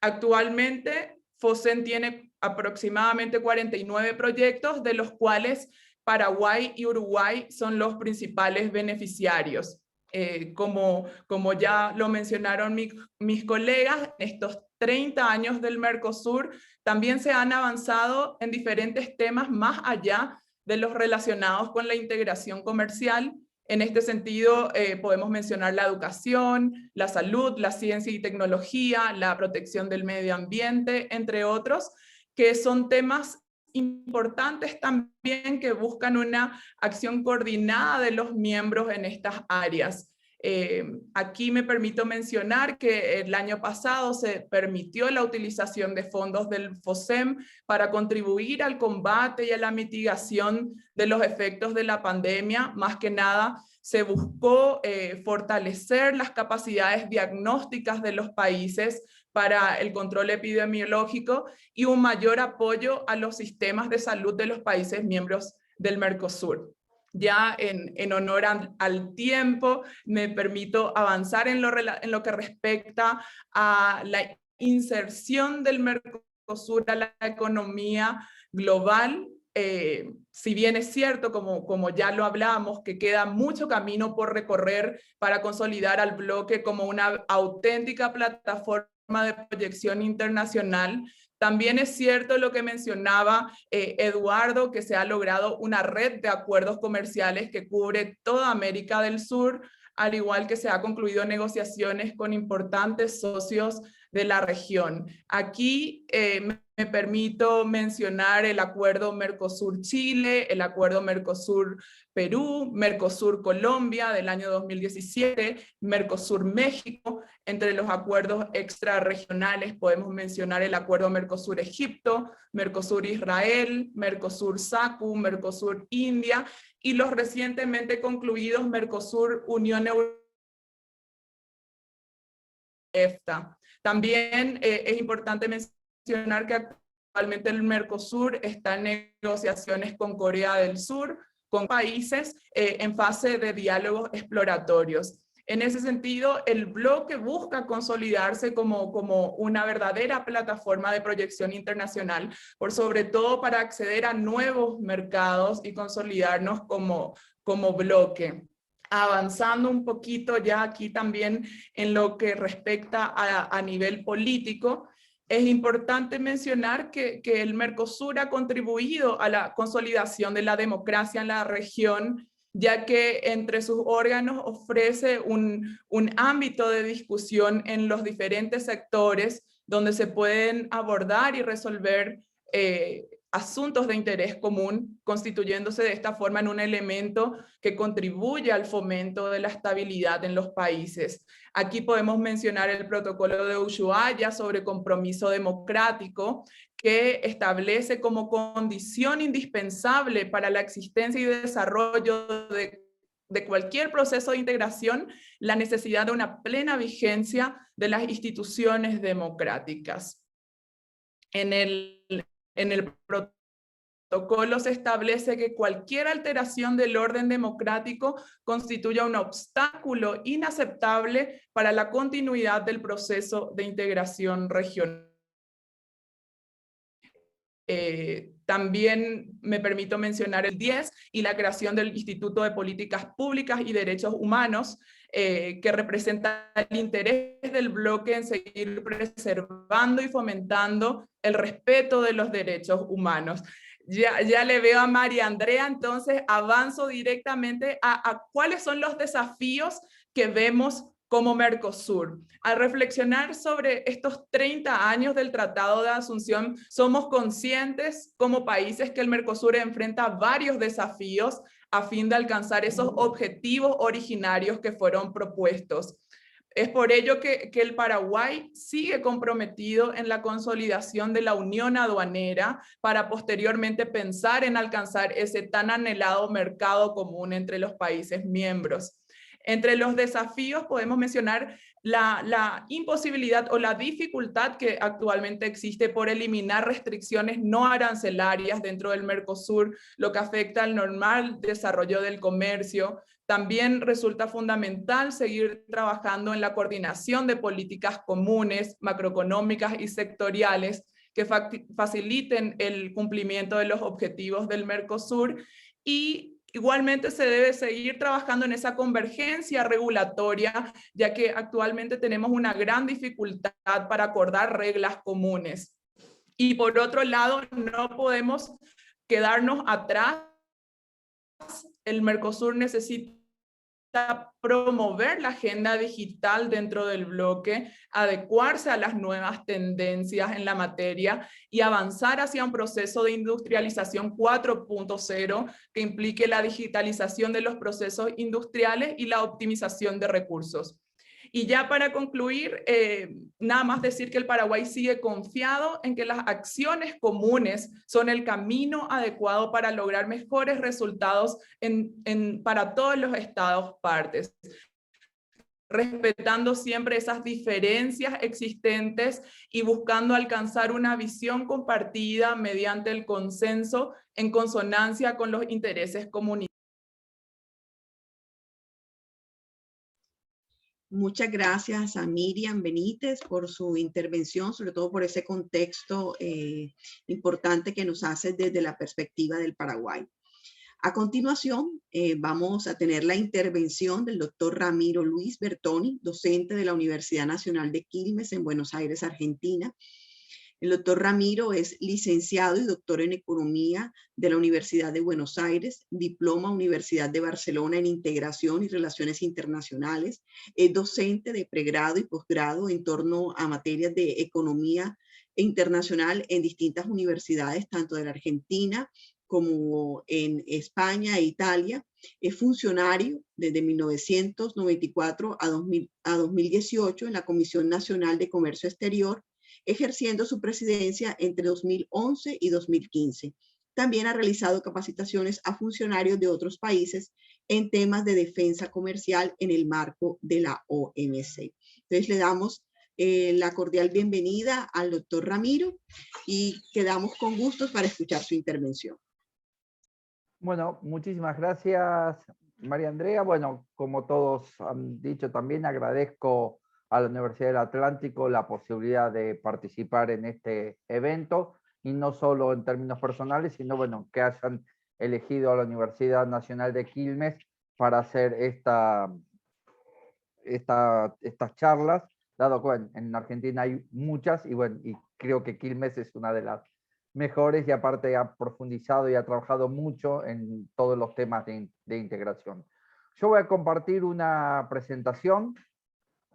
Speaker 5: Actualmente, FOSEM tiene aproximadamente 49 proyectos, de los cuales Paraguay y Uruguay son los principales beneficiarios. Como ya lo mencionaron mis colegas, estos 30 años del Mercosur también se han avanzado en diferentes temas más allá de los relacionados con la integración comercial. En este sentido, podemos mencionar la educación, la salud, la ciencia y tecnología, la protección del medio ambiente, entre otros, que son temas importantes también que buscan una acción coordinada de los miembros en estas áreas. Aquí me permito mencionar que el año pasado se permitió la utilización de fondos del FOSEM para contribuir al combate y a la mitigación de los efectos de la pandemia. Más que nada, se buscó fortalecer las capacidades diagnósticas de los países para el control epidemiológico y un mayor apoyo a los sistemas de salud de los países miembros del Mercosur. Ya en honor al tiempo, me permito avanzar en lo que respecta a la inserción del Mercosur a la economía global. Si bien es cierto, como ya lo hablamos, que queda mucho camino por recorrer para consolidar al bloque como una auténtica plataforma de proyección internacional, también es cierto lo que mencionaba Eduardo, que se ha logrado una red de acuerdos comerciales que cubre toda América del Sur, al igual que se ha concluido negociaciones con importantes socios de la región. Aquí me permito mencionar el acuerdo Mercosur-Chile, el acuerdo Mercosur-Perú, Mercosur-Colombia del año 2017, Mercosur-México. Entre los acuerdos extrarregionales podemos mencionar el acuerdo Mercosur-Egipto, Mercosur-Israel, Mercosur-SACU, Mercosur-India y los recientemente concluidos Mercosur-Unión Europea. También es importante mencionar que actualmente el Mercosur está en negociaciones con Corea del Sur, con países en fase de diálogos exploratorios. En ese sentido, el bloque busca consolidarse como una verdadera plataforma de proyección internacional, por sobre todo para acceder a nuevos mercados y consolidarnos como bloque. Avanzando un poquito ya aquí también en lo que respecta a nivel político, es importante mencionar que el Mercosur ha contribuido a la consolidación de la democracia en la región, ya que entre sus órganos ofrece un ámbito de discusión en los diferentes sectores donde se pueden abordar y resolver asuntos de interés común, constituyéndose de esta forma en un elemento que contribuye al fomento de la estabilidad en los países. Aquí podemos mencionar el protocolo de Ushuaia sobre compromiso democrático, que establece como condición indispensable para la existencia y desarrollo de cualquier proceso de integración la necesidad de una plena vigencia de las instituciones democráticas. En el protocolo se establece que cualquier alteración del orden democrático constituya un obstáculo inaceptable para la continuidad del proceso de integración regional. También me permito mencionar el 10 y la creación del Instituto de Políticas Públicas y Derechos Humanos, que representa el interés del bloque en seguir preservando y fomentando el respeto de los derechos humanos. Ya le veo a María Andrea, entonces avanzo directamente a cuáles son los desafíos que vemos como Mercosur. Al reflexionar sobre estos 30 años del Tratado de Asunción, somos conscientes como países que el Mercosur enfrenta varios desafíos a fin de alcanzar esos objetivos originarios que fueron propuestos. Es por ello que el Paraguay sigue comprometido en la consolidación de la unión aduanera para posteriormente pensar en alcanzar ese tan anhelado mercado común entre los países miembros. Entre los desafíos podemos mencionar la imposibilidad o la dificultad que actualmente existe por eliminar restricciones no arancelarias dentro del Mercosur, lo que afecta al normal desarrollo del comercio. También resulta fundamental seguir trabajando en la coordinación de políticas comunes, macroeconómicas y sectoriales que faciliten el cumplimiento de los objetivos del Mercosur, y igualmente se debe seguir trabajando en esa convergencia regulatoria, ya que actualmente tenemos una gran dificultad para acordar reglas comunes. Y por otro lado, no podemos quedarnos atrás. El Mercosur necesita promover la agenda digital dentro del bloque, adecuarse a las nuevas tendencias en la materia y avanzar hacia un proceso de industrialización 4.0 que implique la digitalización de los procesos industriales y la optimización de recursos. Y ya para concluir, nada más decir que el Paraguay sigue confiado en que las acciones comunes son el camino adecuado para lograr mejores resultados para todos los estados partes, respetando siempre esas diferencias existentes y buscando alcanzar una visión compartida mediante el consenso en consonancia con los intereses comunitarios.
Speaker 2: Muchas gracias a Miriam Benítez por su intervención, sobre todo por ese contexto importante que nos hace desde la perspectiva del Paraguay. A continuación, vamos a tener la intervención del doctor Ramiro Luis Bertoni, docente de la Universidad Nacional de Quilmes en Buenos Aires, Argentina. El doctor Ramiro es licenciado y doctor en Economía de la Universidad de Buenos Aires, diploma Universidad de Barcelona en Integración y Relaciones Internacionales, es docente de pregrado y posgrado en torno a materias de economía internacional en distintas universidades, tanto de la Argentina como en España e Italia. Es funcionario desde 1994 a 2018 en la Comisión Nacional de Comercio Exterior, ejerciendo su presidencia entre 2011 y 2015. También ha realizado capacitaciones a funcionarios de otros países en temas de defensa comercial en el marco de la OMC. Entonces le damos la cordial bienvenida al doctor Ramiro y quedamos con gustos para escuchar su intervención.
Speaker 6: Bueno, muchísimas gracias, María Andrea. Bueno, como todos han dicho, también agradezco a la Universidad del Atlántico la posibilidad de participar en este evento, y no solo en términos personales, sino bueno, que hayan elegido a la Universidad Nacional de Quilmes para hacer estas charlas, dado que bueno, en Argentina hay muchas, y bueno, y creo que Quilmes es una de las mejores, y aparte ha profundizado y ha trabajado mucho en todos los temas de integración. Yo voy a compartir una presentación.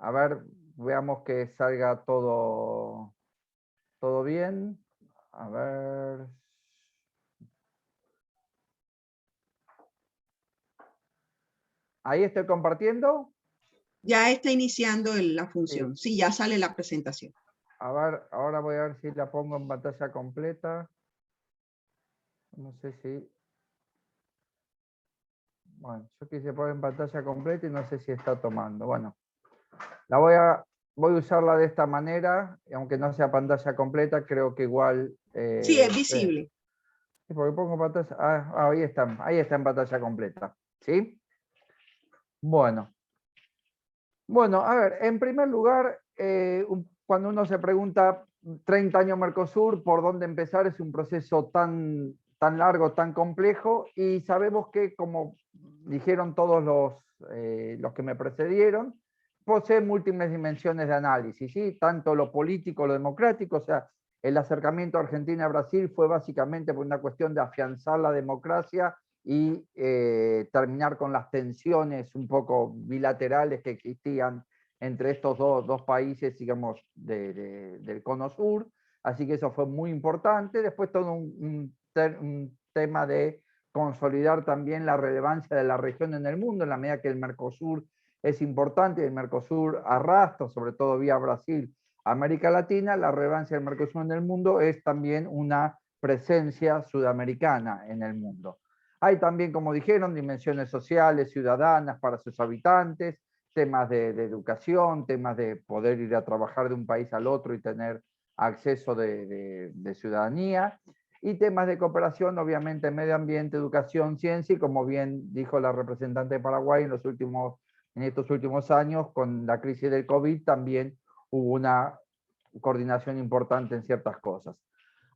Speaker 6: A ver, veamos que salga todo bien. A ver. Ahí estoy compartiendo.
Speaker 2: Ya está iniciando la función. Sí, ya sale la presentación.
Speaker 6: A ver, ahora voy a ver si la pongo en pantalla completa. No sé si... Bueno, yo quise poner en pantalla completa y no sé si está tomando. Bueno, voy a usarla de esta manera, y aunque no sea pantalla completa, creo que igual...
Speaker 2: sí, es visible.
Speaker 6: Sí, porque pongo pantalla... ahí está en pantalla completa. ¿Sí? Bueno, a ver, en primer lugar, cuando uno se pregunta 30 años Mercosur, ¿por dónde empezar? Es un proceso tan largo, tan complejo, y sabemos que, como dijeron todos los que me precedieron, posee múltiples dimensiones de análisis, ¿sí? Tanto lo político, lo democrático, o sea, el acercamiento a Argentina a Brasil fue básicamente por una cuestión de afianzar la democracia y terminar con las tensiones un poco bilaterales que existían entre estos dos países, digamos, del cono sur. Así que eso fue muy importante. Después todo un tema de consolidar también la relevancia de la región en el mundo, en la medida que el Mercosur es importante, el Mercosur arrastra, sobre todo vía Brasil, América Latina. La relevancia del Mercosur en el mundo es también una presencia sudamericana en el mundo. Hay también, como dijeron, dimensiones sociales, ciudadanas para sus habitantes, temas de educación, temas de poder ir a trabajar de un país al otro y tener acceso de ciudadanía, y temas de cooperación, obviamente, medio ambiente, educación, ciencia, y como bien dijo la representante de Paraguay, en estos últimos años, con la crisis del COVID, también hubo una coordinación importante en ciertas cosas.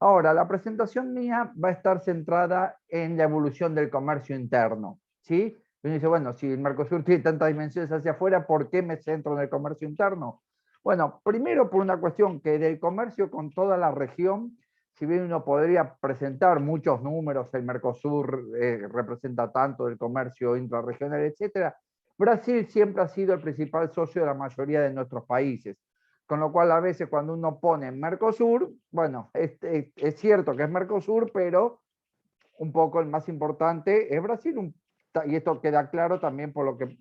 Speaker 6: Ahora, la presentación mía va a estar centrada en la evolución del comercio interno, ¿sí? Y uno dice, bueno, si el Mercosur tiene tantas dimensiones hacia afuera, ¿por qué me centro en el comercio interno? Bueno, primero por una cuestión que del comercio con toda la región, si bien uno podría presentar muchos números, el Mercosur representa tanto del comercio intrarregional, etcétera, Brasil siempre ha sido el principal socio de la mayoría de nuestros países, con lo cual a veces cuando uno pone Mercosur, bueno, es cierto que es Mercosur, pero un poco el más importante es Brasil, y esto queda claro también por lo que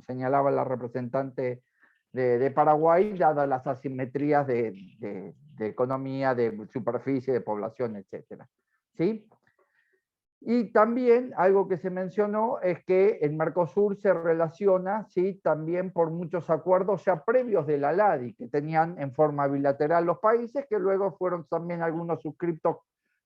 Speaker 6: señalaba la representante de Paraguay, dadas las asimetrías de economía, de superficie, de población, etc. ¿Sí? Y también algo que se mencionó es que el Mercosur se relaciona, ¿sí?, también por muchos acuerdos ya previos de la LADI que tenían en forma bilateral los países, que luego fueron también algunos suscriptos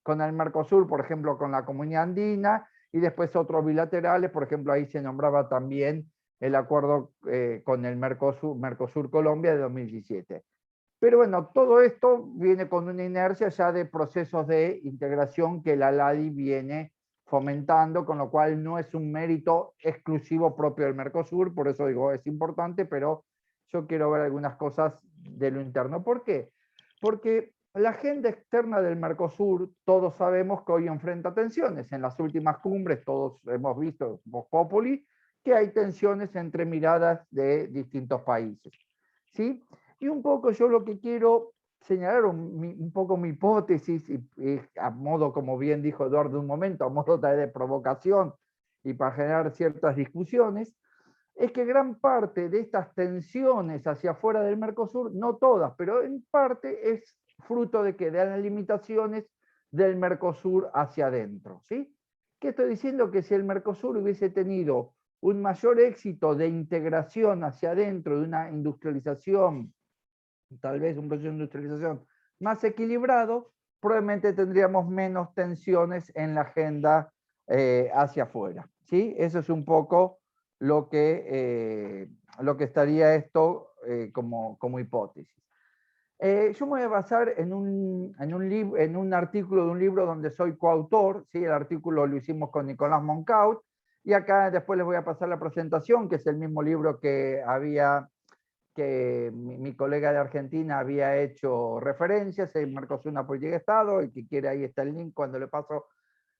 Speaker 6: con el Mercosur, por ejemplo, con la Comunidad Andina, y después otros bilaterales, por ejemplo, ahí se nombraba también el acuerdo con el Mercosur Colombia de 2017. Pero bueno, todo esto viene con una inercia ya de procesos de integración que la LADI viene fomentando, con lo cual no es un mérito exclusivo propio del Mercosur, por eso digo, es importante, pero yo quiero ver algunas cosas de lo interno. ¿Por qué? Porque la agenda externa del Mercosur, todos sabemos que hoy enfrenta tensiones. En las últimas cumbres todos hemos visto, Vox Populi, que hay tensiones entre miradas de distintos países. ¿Sí? Y un poco yo lo que quiero señalar un poco mi hipótesis, y a modo, como bien dijo Eduardo un momento, a modo de provocación y para generar ciertas discusiones, es que gran parte de estas tensiones hacia afuera del Mercosur, no todas, pero en parte es fruto de que de las limitaciones del Mercosur hacia adentro. ¿Sí? ¿Qué estoy diciendo? Que si el Mercosur hubiese tenido un mayor éxito de integración hacia adentro, de una industrialización, tal vez un proceso de industrialización más equilibrado, probablemente tendríamos menos tensiones en la agenda hacia afuera. ¿Sí? Eso es un poco lo que estaría esto como hipótesis. Yo me voy a basar en un artículo de un libro donde soy coautor, ¿sí? El artículo lo hicimos con Nicolás Moncaut, y acá después les voy a pasar la presentación, que es el mismo libro que mi colega de Argentina había hecho referencias, el Mercosur, una política de Estado, el que quiere ahí está el link cuando le paso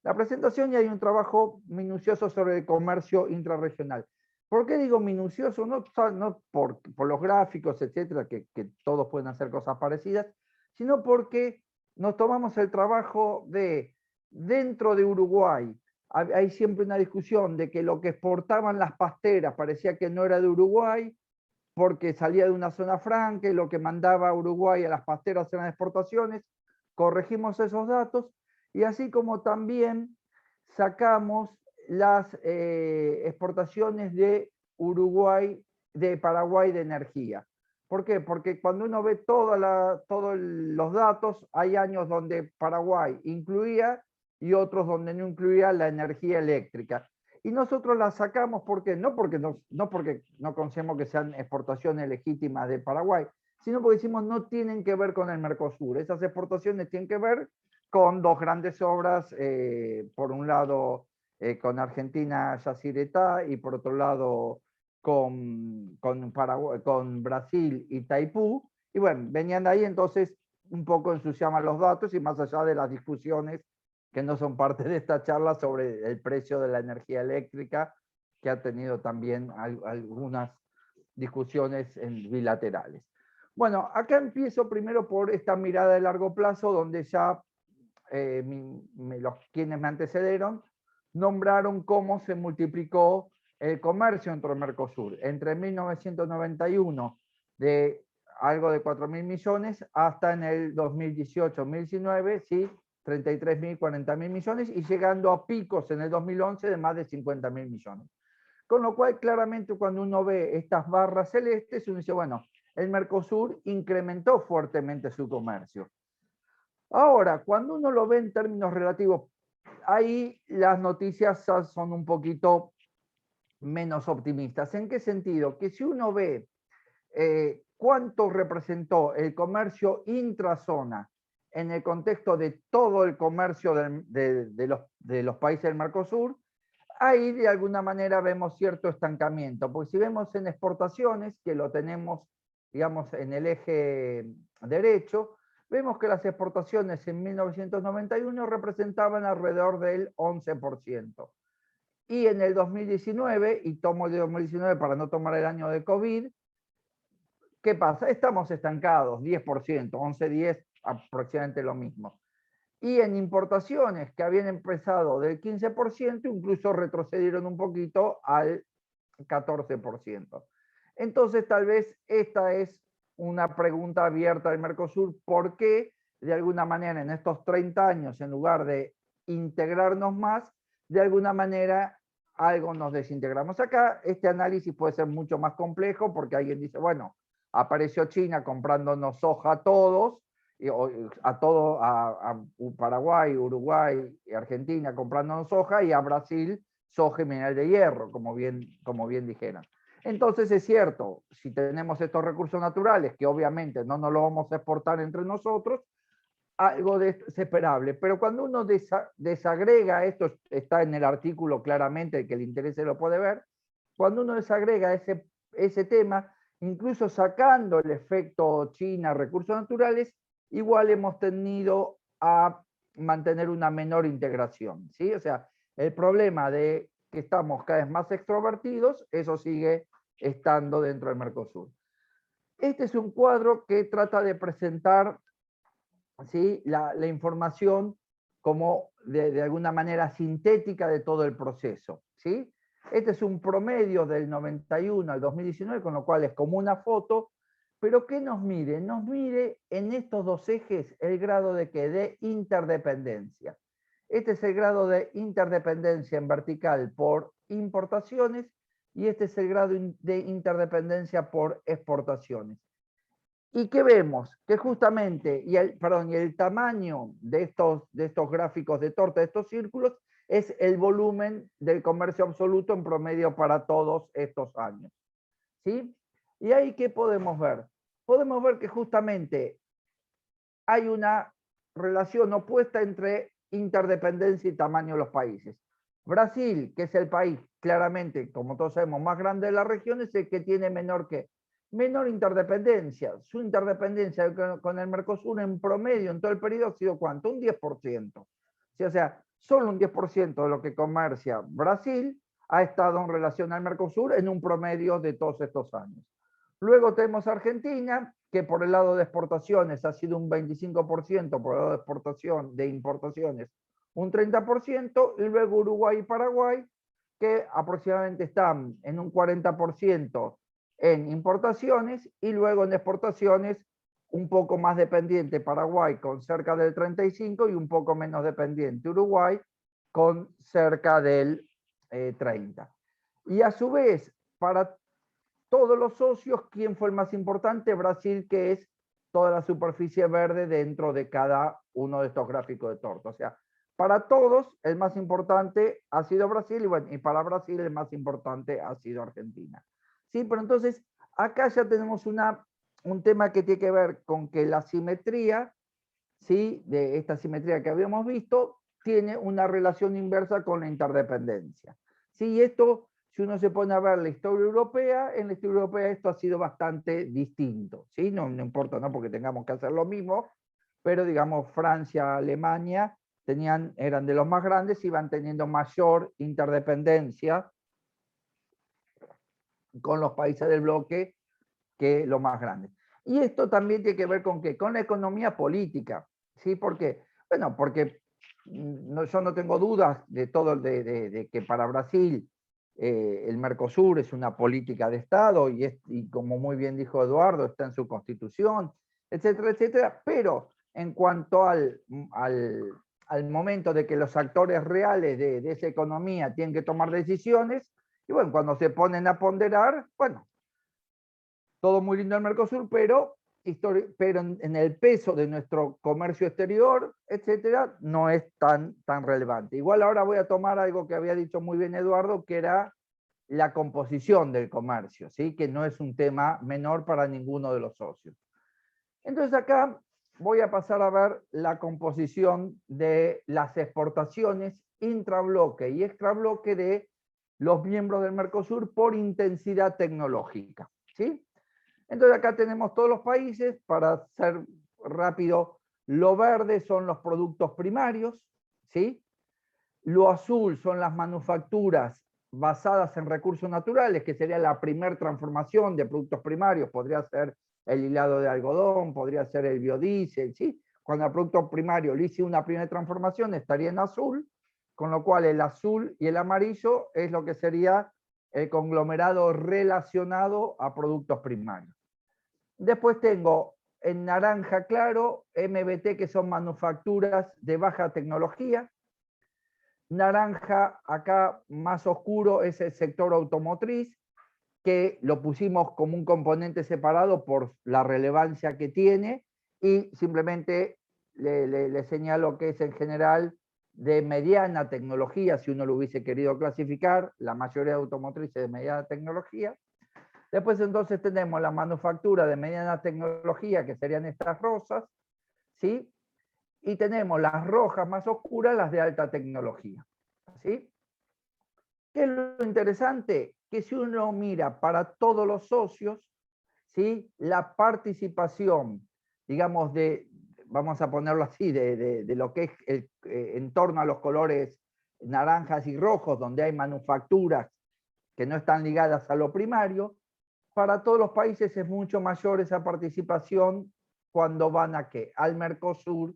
Speaker 6: la presentación, y hay un trabajo minucioso sobre el comercio intrarregional. ¿Por qué digo minucioso? No por los gráficos, etcétera, que todos pueden hacer cosas parecidas, sino porque nos tomamos el trabajo de, dentro de Uruguay, hay siempre una discusión de que lo que exportaban las pasteras parecía que no era de Uruguay, porque salía de una zona franca y lo que mandaba Uruguay a las pasteras eran exportaciones. Corregimos esos datos, y así como también sacamos las exportaciones de Uruguay, de Paraguay de energía. ¿Por qué? Porque cuando uno ve todos los datos, hay años donde Paraguay incluía y otros donde no incluía la energía eléctrica. Y nosotros las sacamos, ¿por qué? No porque no consideramos que sean exportaciones legítimas de Paraguay, sino porque decimos no tienen que ver con el Mercosur. Esas exportaciones tienen que ver con dos grandes obras, por un lado con Argentina, Yacyretá, y por otro lado con Brasil, Itaipú, y bueno, venían de ahí, entonces un poco ensuciaban los datos, y más allá de las discusiones que no son parte de esta charla sobre el precio de la energía eléctrica, que ha tenido también algunas discusiones bilaterales. Bueno, acá empiezo primero por esta mirada de largo plazo, donde ya quienes me antecedieron nombraron cómo se multiplicó el comercio entre el Mercosur. Entre 1991, de algo de 4.000 millones, hasta en el 2018-2019, ¿sí? 33.000, 40.000 millones, y llegando a picos en el 2011 de más de 50.000 millones. Con lo cual, claramente, cuando uno ve estas barras celestes, uno dice, bueno, el Mercosur incrementó fuertemente su comercio. Ahora, cuando uno lo ve en términos relativos, ahí las noticias son un poquito menos optimistas. ¿En qué sentido? Que si uno ve cuánto representó el comercio intrazona en el contexto de todo el comercio de los países del Mercosur, ahí de alguna manera vemos cierto estancamiento, porque si vemos en exportaciones, que lo tenemos, digamos, en el eje derecho, vemos que las exportaciones en 1991 representaban alrededor del 11%. Y en el 2019, y tomo el de 2019 para no tomar el año de COVID, ¿qué pasa? Estamos estancados, 10%, 11-10, aproximadamente lo mismo. Y en importaciones que habían empezado del 15%, incluso retrocedieron un poquito al 14%. Entonces, tal vez esta es una pregunta abierta del Mercosur, ¿por qué de alguna manera en estos 30 años, en lugar de integrarnos más, de alguna manera algo nos desintegramos? Acá este análisis puede ser mucho más complejo porque alguien dice, bueno, apareció China comprándonos soja a todos, a Paraguay, Uruguay y Argentina comprándonos soja, y a Brasil soja y mineral de hierro, como bien dijeron. Entonces es cierto, si tenemos estos recursos naturales, que obviamente no nos los vamos a exportar entre nosotros, algo de esto es esperable. Pero cuando uno desagrega, esto está en el artículo claramente, el que le interese lo puede ver, cuando uno desagrega ese tema, incluso sacando el efecto China, recursos naturales, igual hemos tenido a mantener una menor integración, ¿sí? O sea, el problema de que estamos cada vez más extrovertidos, eso sigue estando dentro del Mercosur. Este es un cuadro que trata de presentar, ¿sí?, la información como de alguna manera sintética de todo el proceso, ¿sí? Este es un promedio del 91 al 2019, con lo cual es como una foto, pero ¿qué nos mide? Nos mide en estos dos ejes el grado de interdependencia. Este es el grado de interdependencia en vertical por importaciones y este es el grado de interdependencia por exportaciones. ¿Y qué vemos? Que justamente, y el tamaño de estos gráficos de torta, de estos círculos, es el volumen del comercio absoluto en promedio para todos estos años, ¿sí? ¿Y ahí qué podemos ver? Podemos ver que justamente hay una relación opuesta entre interdependencia y tamaño de los países. Brasil, que es el país claramente, como todos sabemos, más grande de la región, es el que tiene menor interdependencia. Su interdependencia con el Mercosur en promedio en todo el periodo ha sido ¿cuánto? Un 10%. Sí, o sea, solo un 10% de lo que comercia Brasil ha estado en relación al Mercosur en un promedio de todos estos años. Luego tenemos Argentina, que por el lado de exportaciones ha sido un 25%, por el lado de importaciones un 30%, y luego Uruguay y Paraguay, que aproximadamente están en un 40% en importaciones, y luego en exportaciones un poco más dependiente Paraguay con cerca del 35% y un poco menos dependiente Uruguay con cerca del 30%. Y a su vez, para todos los socios, ¿quién fue el más importante? Brasil, que es toda la superficie verde dentro de cada uno de estos gráficos de torta. O sea, para todos el más importante ha sido Brasil, y bueno, y para Brasil el más importante ha sido Argentina. Sí, pero entonces acá ya tenemos un tema que tiene que ver con que la simetría, ¿sí?, de esta simetría que habíamos visto, tiene una relación inversa con la interdependencia. Sí, esto, si uno se pone a ver la historia europea, en la historia europea esto ha sido bastante distinto, ¿sí? No importa, no porque tengamos que hacer lo mismo, pero digamos Francia, Alemania, eran de los más grandes y van teniendo mayor interdependencia con los países del bloque que los más grandes. Y esto también tiene que ver con ¿qué? Con la economía política, ¿sí? ¿Por qué? Bueno, porque yo no tengo dudas de que para Brasil el Mercosur es una política de Estado y como muy bien dijo Eduardo, está en su constitución, etcétera, etcétera, pero en cuanto al momento de que los actores reales de esa economía tienen que tomar decisiones, y bueno, cuando se ponen a ponderar, bueno, todo muy lindo el Mercosur, pero en el peso de nuestro comercio exterior, etcétera, no es tan relevante. Igual ahora voy a tomar algo que había dicho muy bien Eduardo, que era la composición del comercio, ¿sí?, que no es un tema menor para ninguno de los socios. Entonces acá voy a pasar a ver la composición de las exportaciones intrabloque y extrabloque de los miembros del Mercosur por intensidad tecnológica, ¿sí? Entonces acá tenemos todos los países. Para ser rápido, lo verde son los productos primarios, ¿sí? Lo azul son las manufacturas basadas en recursos naturales, que sería la primera transformación de productos primarios. Podría ser el hilado de algodón, podría ser el biodiesel, ¿sí? Cuando el producto primario le hice una primera transformación, estaría en azul, con lo cual el azul y el amarillo es lo que sería el conglomerado relacionado a productos primarios. Después tengo en naranja claro MBT, que son manufacturas de baja tecnología. Naranja acá más oscuro es el sector automotriz, que lo pusimos como un componente separado por la relevancia que tiene, y simplemente le señalo que es en general de mediana tecnología, si uno lo hubiese querido clasificar, la mayoría de automotrices de mediana tecnología. Después entonces tenemos la manufactura de mediana tecnología, que serían estas rosas, ¿sí? Y tenemos las rojas más oscuras, las de alta tecnología, ¿sí? ¿Qué es lo interesante? Que si uno mira para todos los socios, ¿sí? La participación, digamos, vamos a ponerlo así, de lo que es en torno a los colores naranjas y rojos, donde hay manufacturas que no están ligadas a lo primario, para todos los países es mucho mayor esa participación cuando van a ¿qué? Al Mercosur,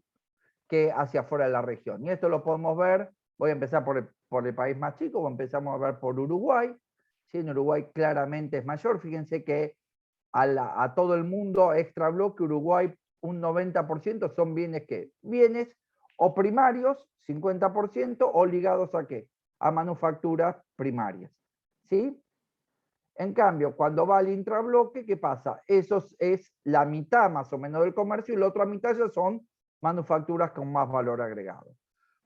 Speaker 6: que hacia afuera de la región. Y esto lo podemos ver, voy a empezar por el país más chico, empezamos a ver por Uruguay. ¿Sí? En Uruguay claramente es mayor. Fíjense que a todo el mundo extra bloque Uruguay un 90% son bienes ¿qué? Bienes o primarios, 50%, o ligados ¿a qué? A manufacturas primarias. ¿Sí? En cambio, cuando va al intrabloque, ¿qué pasa? Eso es la mitad más o menos del comercio y la otra mitad ya son manufacturas con más valor agregado.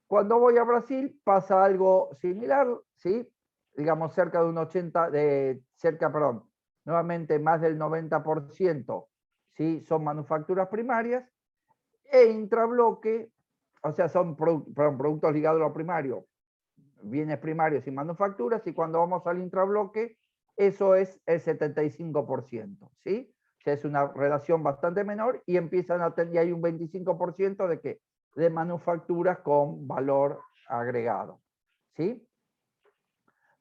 Speaker 6: Cuando voy a Brasil pasa algo similar, ¿sí? Digamos cerca de un 80, nuevamente más del 90%, ¿sí? Son manufacturas primarias, e intrabloque, o sea, son productos ligados a lo primario, bienes primarios y manufacturas, y cuando vamos al intrabloque, eso es el 75%, ¿sí? O sea, es una relación bastante menor, y empiezan a tener, y hay un 25% de ¿qué? De manufacturas con valor agregado, ¿sí?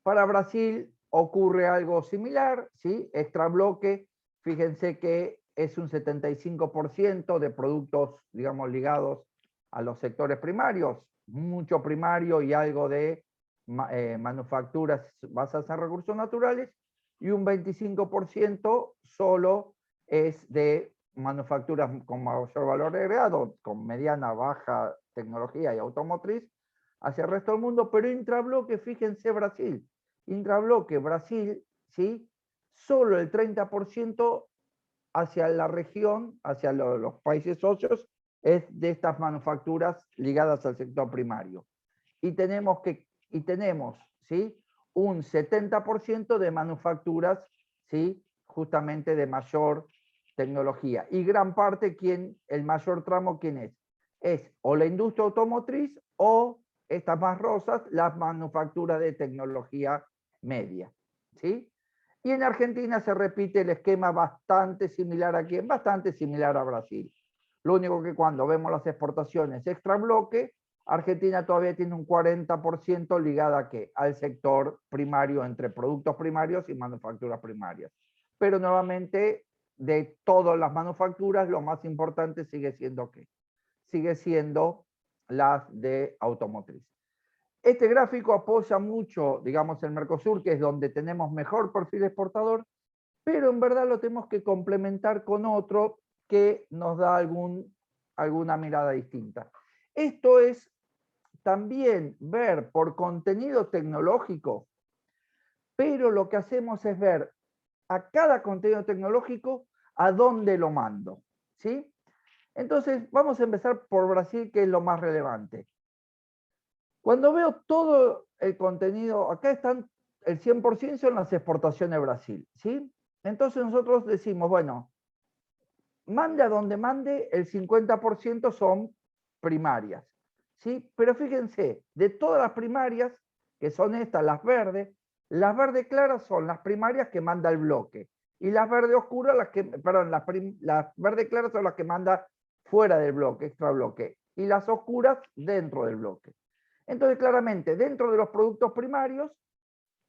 Speaker 6: Para Brasil ocurre algo similar, ¿sí? Extrabloque, fíjense que es un 75% de productos, digamos, ligados a los sectores primarios, mucho primario y algo de manufacturas basadas en recursos naturales, y un 25% solo es de manufacturas con mayor valor agregado, con mediana, baja tecnología y automotriz, hacia el resto del mundo. Pero intrabloque, fíjense Brasil, intrabloque Brasil, ¿sí? Solo el 30% hacia la región, hacia los países socios, es de estas manufacturas ligadas al sector primario. Y tenemos, ¿sí? Un 70% de manufacturas, ¿sí? Justamente de mayor tecnología. Y gran parte, el mayor tramo, ¿quién es? Es o la industria automotriz o estas más rosas, las manufacturas de tecnología media, ¿sí? Y en Argentina se repite el esquema bastante similar a quién, bastante similar a Brasil. Lo único que cuando vemos las exportaciones extra bloque, Argentina todavía tiene un 40% ligada a ¿qué? Al sector primario, entre productos primarios y manufacturas primarias. Pero nuevamente, de todas las manufacturas, lo más importante sigue siendo ¿qué? Sigue siendo las de automotriz. Este gráfico apoya mucho, digamos, el Mercosur, que es donde tenemos mejor perfil exportador, pero en verdad lo tenemos que complementar con otro que nos da alguna mirada distinta. Esto es también ver por contenido tecnológico, pero lo que hacemos es ver a cada contenido tecnológico a dónde lo mando, ¿sí? Entonces, vamos a empezar por Brasil, que es lo más relevante. Cuando veo todo el contenido, acá están el 100% son las exportaciones de Brasil, ¿sí? Entonces nosotros decimos, bueno, mande a donde mande, el 50% son primarias, ¿sí? Pero fíjense, de todas las primarias, que son estas, las verdes claras son las primarias que manda el bloque, y las verdes oscuras, las verdes claras son las que manda fuera del bloque, extra bloque, y las oscuras dentro del bloque. Entonces, claramente, dentro de los productos primarios,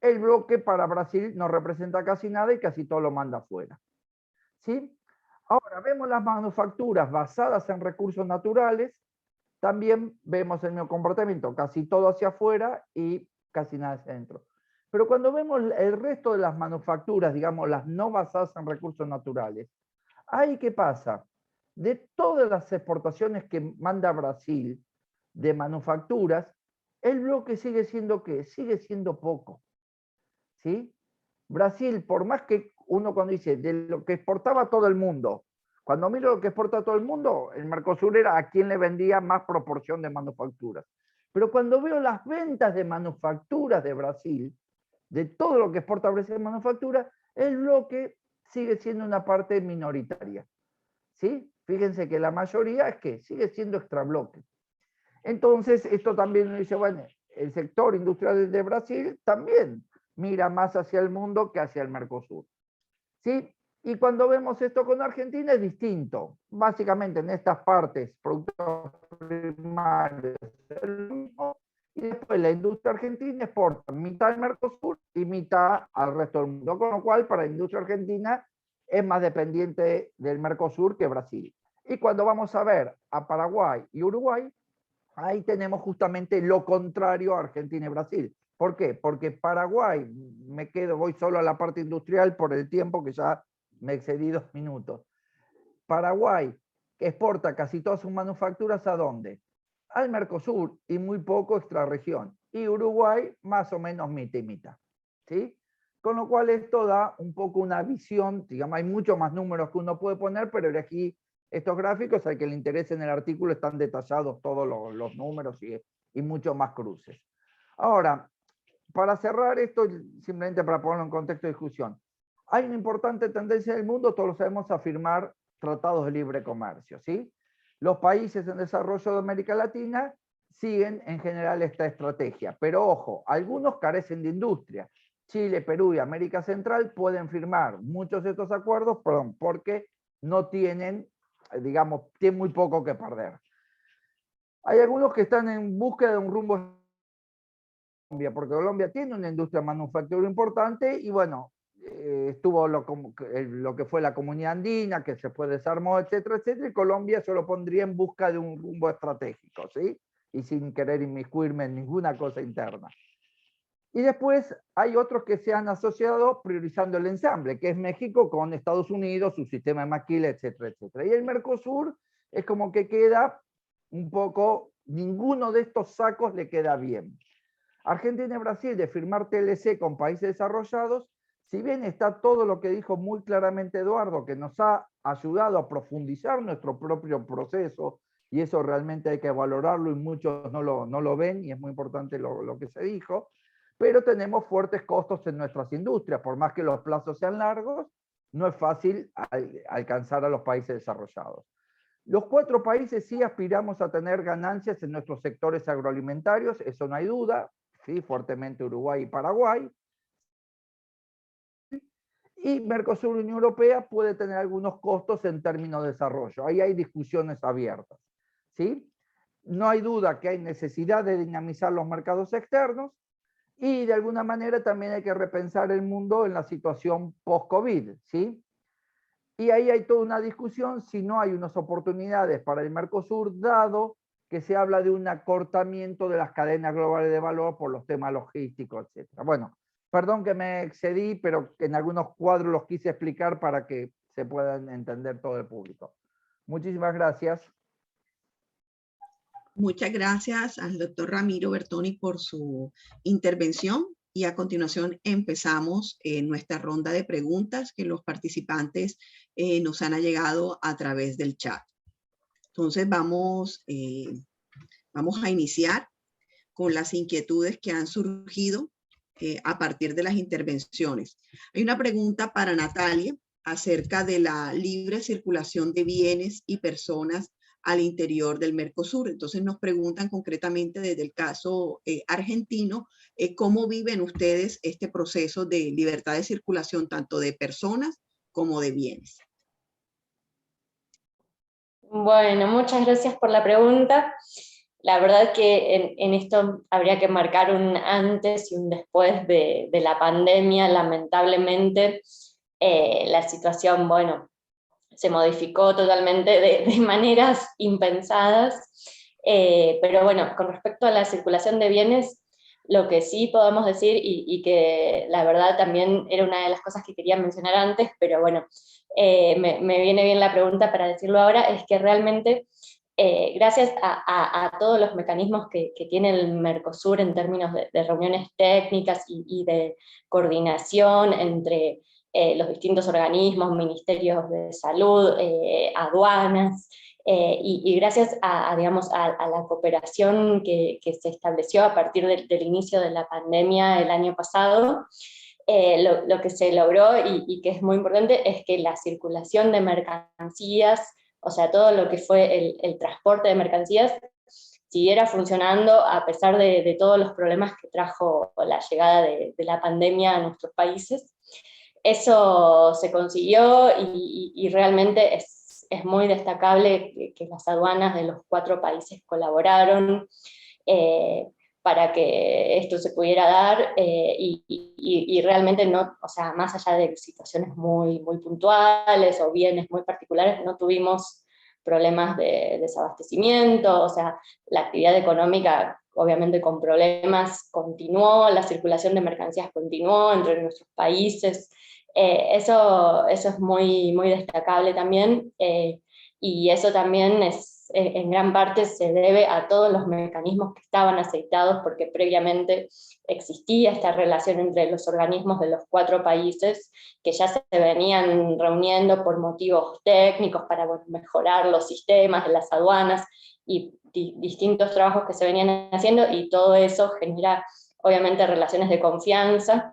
Speaker 6: el bloque para Brasil no representa casi nada y casi todo lo manda afuera. ¿Sí? Ahora, vemos las manufacturas basadas en recursos naturales, también vemos el mismo comportamiento, casi todo hacia afuera y casi nada hacia adentro. Pero cuando vemos el resto de las manufacturas, digamos, las no basadas en recursos naturales, ¿ahí qué pasa? De todas las exportaciones que manda Brasil de manufacturas, el bloque sigue siendo ¿qué? Sigue siendo poco. ¿Sí? Brasil, por más que uno cuando dice de lo que exportaba todo el mundo, cuando miro lo que exporta todo el mundo, el Mercosur era a quien le vendía más proporción de manufacturas. Pero cuando veo las ventas de manufacturas de Brasil, de todo lo que exporta Brasil de manufactura, el bloque sigue siendo una parte minoritaria. ¿Sí? Fíjense que la mayoría es que sigue siendo extrabloque. Entonces, esto también nos dice, bueno, el sector industrial de Brasil también mira más hacia el mundo que hacia el Mercosur. ¿Sí? Y cuando vemos esto con Argentina es distinto. Básicamente en estas partes, productos primarios, y después la industria argentina exporta mitad al Mercosur y mitad al resto del mundo. Con lo cual, para la industria argentina es más dependiente del Mercosur que Brasil. Y cuando vamos a ver a Paraguay y Uruguay, ahí tenemos justamente lo contrario a Argentina y Brasil. ¿Por qué? Porque Paraguay, voy solo a la parte industrial por el tiempo que ya me excedí 2 minutos. Paraguay exporta casi todas sus manufacturas ¿a dónde? Al Mercosur y muy poco extrarregión. Y Uruguay más o menos mitad y mitad. ¿Sí? Con lo cual esto da un poco una visión, digamos, hay muchos más números que uno puede poner, pero elegí estos gráficos, al que le interese en el artículo están detallados todos los números y muchos más cruces. Ahora, para cerrar esto, simplemente para ponerlo en contexto de discusión, hay una importante tendencia en el mundo, todos lo sabemos, a firmar tratados de libre comercio. ¿Sí? Los países en desarrollo de América Latina siguen en general esta estrategia, pero ojo, algunos carecen de industria. Chile, Perú y América Central pueden firmar muchos de estos acuerdos, porque no tienen, digamos, tienen muy poco que perder. Hay algunos que están en búsqueda de un rumbo, porque Colombia tiene una industria manufacturera importante y bueno, estuvo lo que fue la comunidad andina, que se fue desarmó, etcétera, etcétera, y Colombia se lo pondría en busca de un rumbo estratégico, ¿sí? Y sin querer inmiscuirme en ninguna cosa interna. Y después hay otros que se han asociado priorizando el ensamble, que es México con Estados Unidos, su sistema de maquila, etcétera, etcétera. Y el Mercosur es como que queda un poco, ninguno de estos sacos le queda bien. Argentina y Brasil, de firmar TLC con países desarrollados, si bien está todo lo que dijo muy claramente Eduardo, que nos ha ayudado a profundizar nuestro propio proceso, y eso realmente hay que valorarlo y muchos no lo ven, y es muy importante lo que se dijo, pero tenemos fuertes costos en nuestras industrias, por más que los plazos sean largos, no es fácil alcanzar a los países desarrollados. Los 4 países sí aspiramos a tener ganancias en nuestros sectores agroalimentarios, eso no hay duda, ¿sí? Fuertemente Uruguay y Paraguay. Y Mercosur y Unión Europea puede tener algunos costos en términos de desarrollo. Ahí hay discusiones abiertas. ¿Sí? No hay duda que hay necesidad de dinamizar los mercados externos y de alguna manera también hay que repensar el mundo en la situación post-COVID. ¿Sí? Y ahí hay toda una discusión si no hay unas oportunidades para el Mercosur, dado que se habla de un acortamiento de las cadenas globales de valor por los temas logísticos, etc. Bueno, perdón que me excedí, pero en algunos cuadros los quise explicar para que se puedan entender todo el público. Muchísimas gracias.
Speaker 2: Muchas gracias al doctor Ramiro Bertoni por su intervención y a continuación empezamos nuestra ronda de preguntas que los participantes nos han llegado a través del chat. Entonces vamos a iniciar con las inquietudes que han surgido a partir de las intervenciones. Hay una pregunta para Natalia acerca de la libre circulación de bienes y personas al interior del Mercosur. Entonces nos preguntan concretamente desde el caso argentino, ¿cómo viven ustedes este proceso de libertad de circulación tanto de personas como de bienes?
Speaker 3: Bueno, muchas gracias por la pregunta. la verdad que en esto habría que marcar un antes y un después de la pandemia. Lamentablemente, la situación, bueno, se modificó totalmente de maneras impensadas, pero bueno, con respecto a la circulación de bienes, lo que sí podemos decir, y que la verdad también era una de las cosas que quería mencionar antes, pero bueno, me viene bien la pregunta para decirlo ahora, es que realmente gracias a todos los mecanismos que tiene el Mercosur en términos de reuniones técnicas y de coordinación entre los distintos organismos, ministerios de salud, aduanas, y gracias digamos, a la cooperación que se estableció a partir del inicio de la pandemia el año pasado, lo que se logró y que es muy importante es que la circulación de mercancías, o sea, todo lo que fue el transporte de mercancías, siguiera funcionando a pesar de todos los problemas que trajo la llegada de la pandemia a nuestros países. Eso se consiguió y realmente es muy destacable que las aduanas de los 4 países colaboraron para que esto se pudiera dar y realmente no, o sea, más allá de situaciones muy puntuales o bienes muy particulares, no tuvimos problemas de desabastecimiento, o sea, la actividad económica obviamente con problemas continuó, la circulación de mercancías continuó entre nuestros países. Eso es muy destacable también, y eso también en gran parte se debe a todos los mecanismos que estaban aceitados, porque previamente existía esta relación entre los organismos de los 4 países, que ya se venían reuniendo por motivos técnicos para mejorar los sistemas de las aduanas, y distintos trabajos que se venían haciendo, y todo eso genera obviamente relaciones de confianza,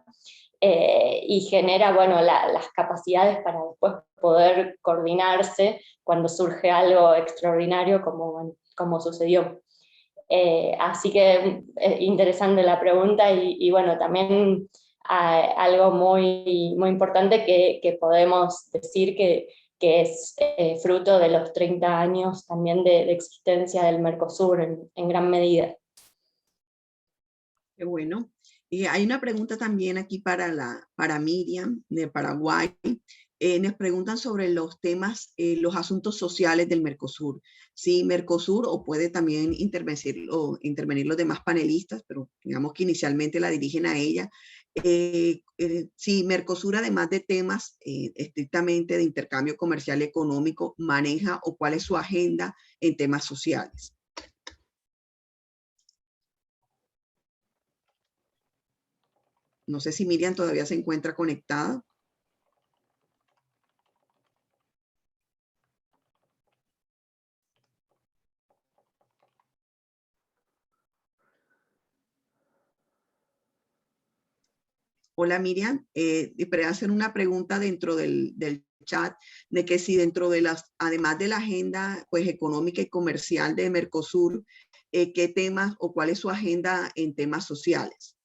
Speaker 3: y genera, bueno, las capacidades para después poder coordinarse cuando surge algo extraordinario como sucedió. Así que interesante la pregunta y bueno, también algo muy importante que podemos decir que es fruto de los 30 años también de existencia del Mercosur en gran medida.
Speaker 2: Qué bueno. Y hay una pregunta también aquí para Miriam de Paraguay. Nos preguntan sobre los temas, los asuntos sociales del Mercosur. Sí, Mercosur, o puede también intervenir los demás panelistas, pero digamos que inicialmente la dirigen a ella. Sí, Mercosur, además de temas estrictamente de intercambio comercial y económico, maneja o cuál es su agenda en temas sociales. No sé si Miriam todavía se encuentra conectada. Hola Miriam, para hacer una pregunta dentro del chat, de que si dentro de además de la agenda pues, económica y comercial de Mercosur, ¿qué temas o cuál es su agenda en temas sociales?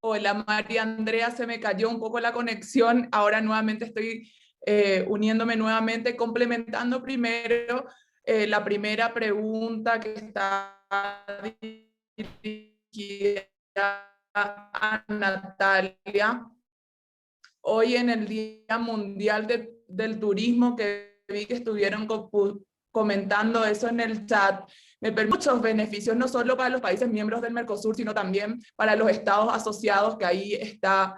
Speaker 5: Hola María Andrea, se me cayó un poco la conexión, ahora nuevamente estoy uniéndome nuevamente, complementando primero la primera pregunta que está dirigida a Natalia. Hoy en el Día Mundial del Turismo, que vi que estuvieron comentando eso en el chat, me permite muchos beneficios, no solo para los países miembros del Mercosur, sino también para los estados asociados, que ahí está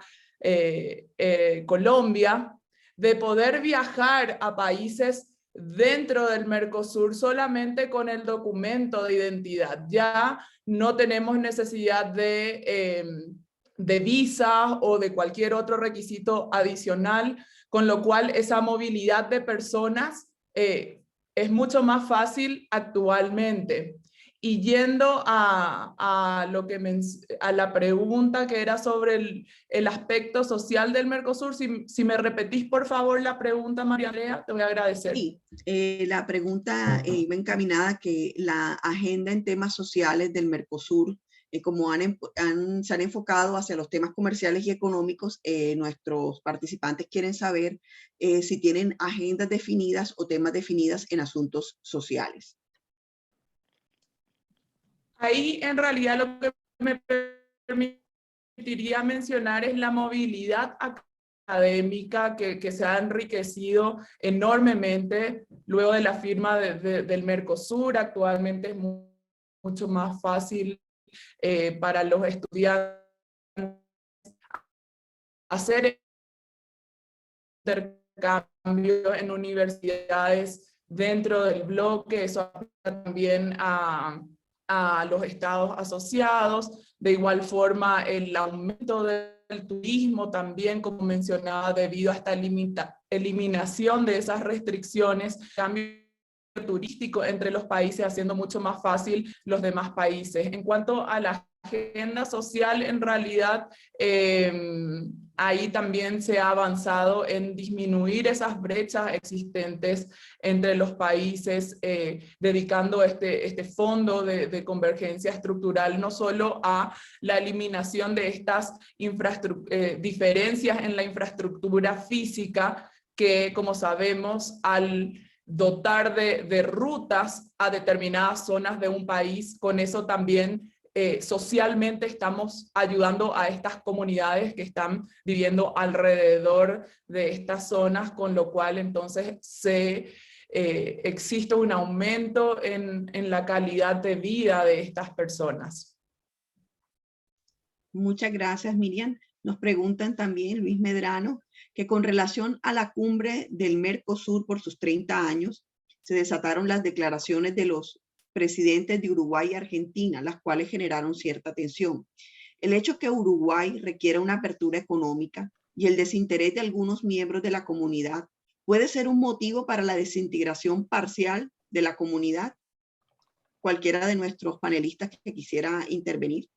Speaker 5: Colombia, de poder viajar a países dentro del Mercosur solamente con el documento de identidad. Ya no tenemos necesidad de visas o de cualquier otro requisito adicional, con lo cual esa movilidad de personas es mucho más fácil actualmente. Y yendo a la pregunta que era sobre el aspecto social del Mercosur, si me repetís por favor la pregunta, María Andrea, te voy a agradecer.
Speaker 2: Sí, la pregunta iba encaminada que la agenda en temas sociales del Mercosur como se han enfocado hacia los temas comerciales y económicos, nuestros participantes quieren saber si tienen agendas definidas o temas definidas en asuntos sociales.
Speaker 5: Ahí en realidad lo que me permitiría mencionar es la movilidad académica que se ha enriquecido enormemente luego de la firma del Mercosur. Actualmente es mucho más fácil para los estudiantes hacer intercambios en universidades dentro del bloque. Eso aplica también a los estados asociados. De igual forma, el aumento del turismo también, como mencionaba, debido a esta eliminación de esas restricciones, cambio turístico entre los países, haciendo mucho más fácil los demás países. En cuanto a la agenda social, en realidad, ahí también se ha avanzado en disminuir esas brechas existentes entre los países, dedicando este fondo de convergencia estructural no solo a la eliminación de estas diferencias en la infraestructura física, que, como sabemos, al dotar de rutas a determinadas zonas de un país, con eso también socialmente estamos ayudando a estas comunidades que están viviendo alrededor de estas zonas, con lo cual entonces existe un aumento en la calidad de vida de estas personas.
Speaker 2: Muchas gracias, Miriam. Nos preguntan también, Luis Medrano, que con relación a la cumbre del Mercosur por sus 30 años, se desataron las declaraciones de los presidentes de Uruguay y Argentina, las cuales generaron cierta tensión. El hecho que Uruguay requiera una apertura económica y el desinterés de algunos miembros de la comunidad puede ser un motivo para la desintegración parcial de la comunidad. Cualquiera de nuestros panelistas que quisiera intervenir.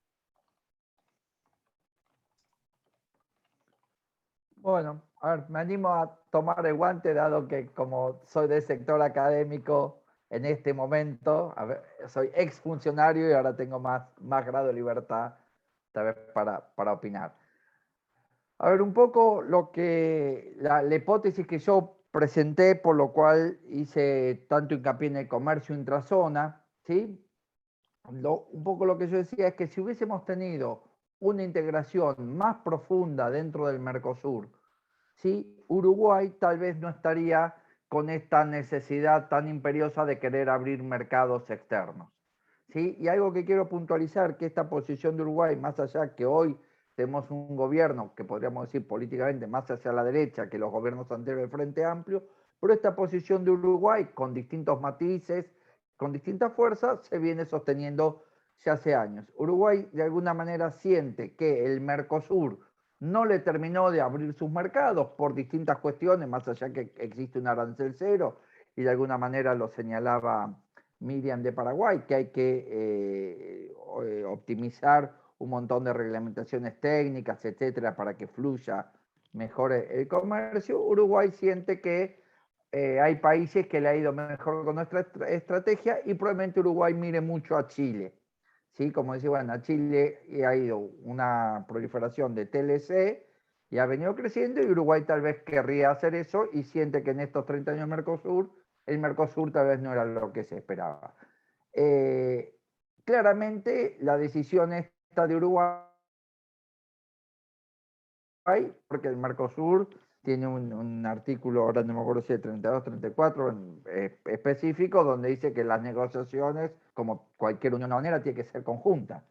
Speaker 6: Bueno, a ver, me animo a tomar el guante, dado que como soy del sector académico en este momento, a ver, soy exfuncionario y ahora tengo más grado de libertad tal vez para opinar. A ver, un poco la hipótesis que yo presenté, por lo cual hice tanto hincapié en el comercio intrazona, ¿sí? Un poco lo que yo decía es que si hubiésemos tenido una integración más profunda dentro del Mercosur, ¿sí? Uruguay tal vez no estaría con esta necesidad tan imperiosa de querer abrir mercados externos, ¿sí? Y algo que quiero puntualizar, que esta posición de Uruguay, más allá que hoy tenemos un gobierno que podríamos decir políticamente más hacia la derecha que los gobiernos anteriores del Frente Amplio, pero esta posición de Uruguay, con distintos matices, con distintas fuerzas, se viene sosteniendo ya hace años. Uruguay de alguna manera siente que el Mercosur no le terminó de abrir sus mercados por distintas cuestiones, más allá que existe un arancel cero, y de alguna manera lo señalaba Miriam de Paraguay, que hay que optimizar un montón de reglamentaciones técnicas, etcétera, para que fluya mejor el comercio. Uruguay siente que hay países que le ha ido mejor con nuestra estrategia y probablemente Uruguay mire mucho a Chile. ¿Sí? Como decía, bueno, a Chile ha ido una proliferación de TLC y ha venido creciendo, y Uruguay tal vez querría hacer eso y siente que en estos 30 años el Mercosur tal vez no era lo que se esperaba. Claramente la decisión esta de Uruguay, porque el Mercosur tiene un artículo, ahora no me acuerdo si es 32, 34, específico, donde dice que las negociaciones, como cualquier unión aduanera, tiene que ser conjunta.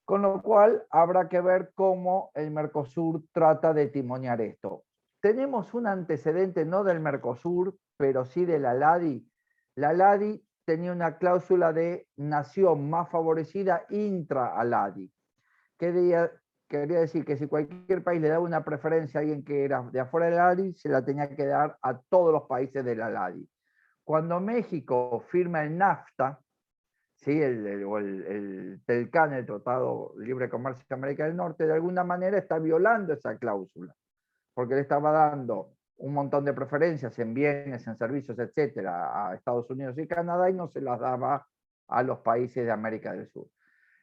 Speaker 6: Con lo cual, habrá que ver cómo el Mercosur trata de timonear esto. Tenemos un antecedente, no del Mercosur, pero sí de la LADI. La LADI tenía una cláusula de nación más favorecida intra-LADI. Quería decir que si cualquier país le daba una preferencia a alguien que era de afuera de la LADI, se la tenía que dar a todos los países de la LADI. Cuando México firma el NAFTA, ¿sí? el TELCAN, el Tratado Libre de Comercio de América del Norte, de alguna manera está violando esa cláusula, porque le estaba dando un montón de preferencias en bienes, en servicios, etcétera, a Estados Unidos y Canadá, y no se las daba a los países de América del Sur.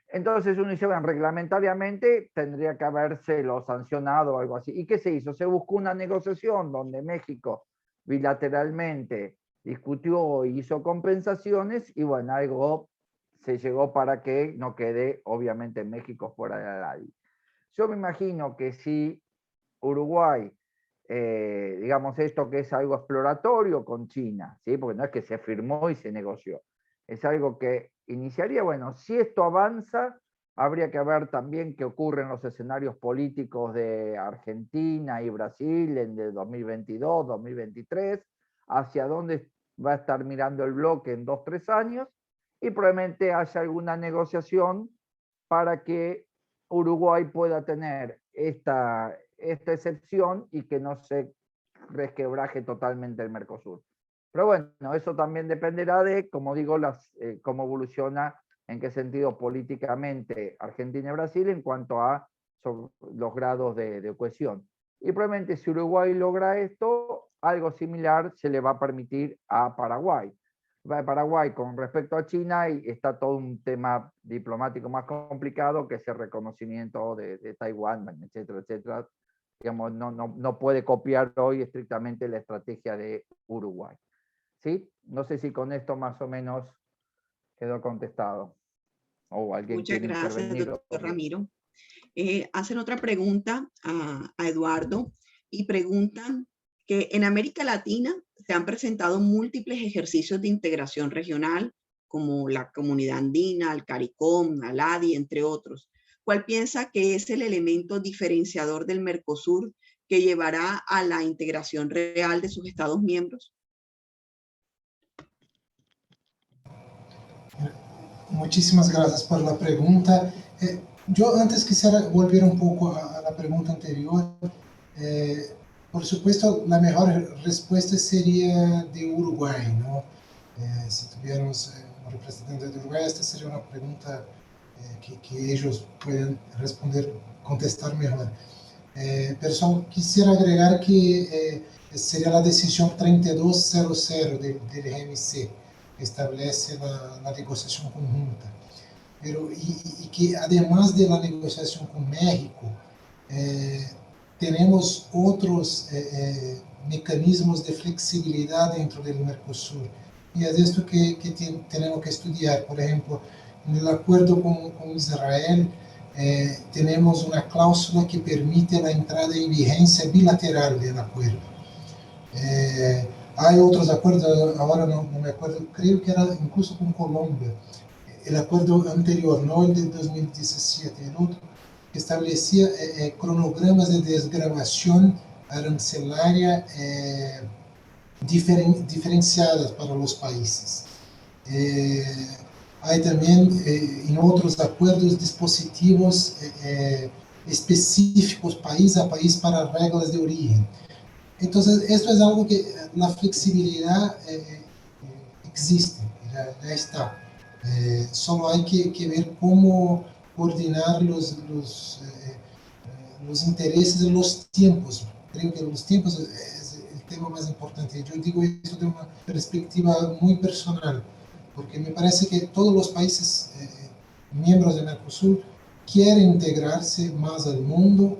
Speaker 6: Entonces uno dice, bueno, reglamentariamente tendría que habérselo sancionado o algo así. ¿Y qué se hizo? Se buscó una negociación donde México bilateralmente discutió y hizo compensaciones y bueno, algo se llegó para que no quede obviamente México fuera de la ley. Yo me imagino que si Uruguay, digamos esto que es algo exploratorio con China, ¿sí? Porque no es que se firmó y se negoció, es algo que iniciaría, bueno, si esto avanza, habría que ver también qué ocurre en los escenarios políticos de Argentina y Brasil en el 2022, 2023, hacia dónde va a estar mirando el bloque en 2, 3 años, y probablemente haya alguna negociación para que Uruguay pueda tener esta excepción y que no se resquebraje totalmente el Mercosur. Pero bueno, eso también dependerá de, como digo, cómo evoluciona, en qué sentido políticamente Argentina y Brasil en cuanto a los grados de cohesión. Y probablemente si Uruguay logra esto, algo similar se le va a permitir a Paraguay. Paraguay con respecto a China y está todo un tema diplomático más complicado, que es el reconocimiento de Taiwán, etcétera, etcétera. Digamos, no puede copiar hoy estrictamente la estrategia de Uruguay. ¿Sí? No sé si con esto más o menos quedó contestado. O alguien
Speaker 2: Muchas
Speaker 6: quiere
Speaker 2: gracias,
Speaker 6: intervenir.
Speaker 2: doctor Ramiro. Hacen otra pregunta a Eduardo y preguntan que en América Latina se han presentado múltiples ejercicios de integración regional, como la Comunidad Andina, el CARICOM, ALADI, entre otros. ¿Cuál piensa que es el elemento diferenciador del Mercosur que llevará a la integración real de sus Estados miembros?
Speaker 4: Muchísimas gracias por la pregunta. Yo antes quisiera volver un poco a la pregunta anterior. Por supuesto, la mejor respuesta sería de Uruguay, ¿no? Si tuviéramos un representante de Uruguay, esta sería una pregunta que ellos pueden responder, contestar mejor. Pero solo quisiera agregar que sería la decisión 3200 del GMC, que establece la negociación conjunta. Pero, y que además de la negociación con México, tenemos otros mecanismos de flexibilidad dentro del Mercosur. Y es esto que tenemos que estudiar. Por ejemplo, en el acuerdo con Israel, tenemos una cláusula que permite la entrada en vigencia bilateral del acuerdo. Hay otros acuerdos, ahora no me acuerdo, creo que era incluso con Colombia, el acuerdo anterior, no el de 2017, el otro, que establecía cronogramas de desgravación arancelaria diferenciadas para los países. Hay también en otros acuerdos dispositivos específicos país a país para reglas de origen. Entonces, esto es algo que la flexibilidad existe, ya está. Solo hay que ver cómo coordinar los intereses y los tiempos. Creo que los tiempos es el tema más importante. Yo digo esto de una perspectiva muy personal, porque me parece que todos los países miembros de Mercosur quieren integrarse más al mundo,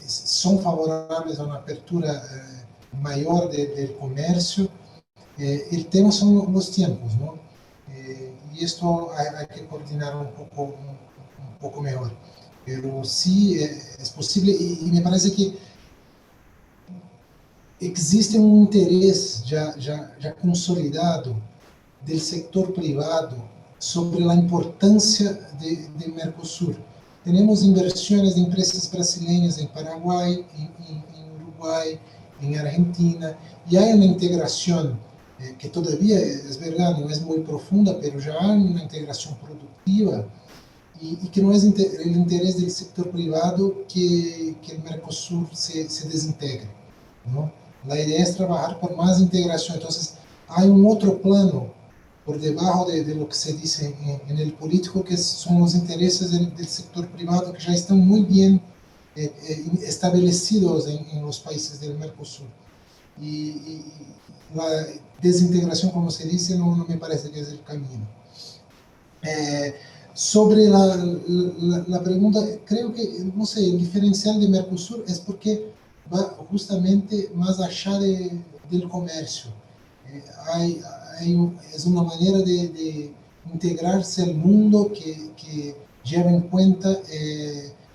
Speaker 4: son favorables a una apertura mayor del comercio. El tema son los tiempos, ¿no? Y esto hay que coordinar un poco mejor. Pero sí es posible y me parece que existe un interés ya consolidado del sector privado sobre la importancia de Mercosur. Tenemos inversiones de empresas brasileñas en Paraguay, en Uruguay, en Argentina, y hay una integración que todavía, es verdad, no es muy profunda, pero ya hay una integración productiva y que no es el interés del sector privado que el Mercosur se desintegre, ¿no? La idea es trabajar por más integración. Entonces, hay un otro plano por debajo de lo que se dice en el político, que son los intereses del sector privado que ya están muy bien establecidos en los países del Mercosur. Y la desintegración, como se dice, no me parece que es el camino. Sobre la pregunta, creo que, no sé, el diferencial de Mercosur es porque va justamente más allá del comercio. Es una manera de integrarse al mundo que lleva en cuenta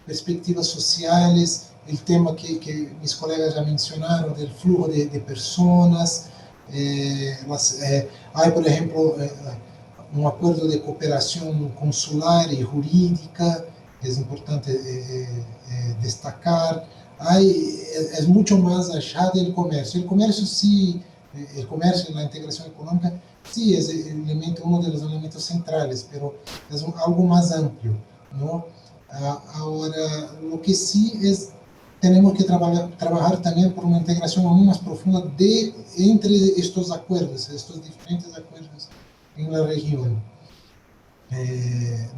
Speaker 4: perspectivas sociales, el tema que mis colegas ya mencionaron, del flujo de personas. Hay, por ejemplo, un acuerdo de cooperación consular y jurídica, que es importante destacar. Es mucho más allá del comercio. El comercio sí, el comercio y la integración económica sí es uno de los elementos centrales, pero es algo más amplio, ¿no? Ahora, lo que sí es, tenemos que trabajar también por una integración aún más profunda entre estos acuerdos, estos diferentes acuerdos en la región.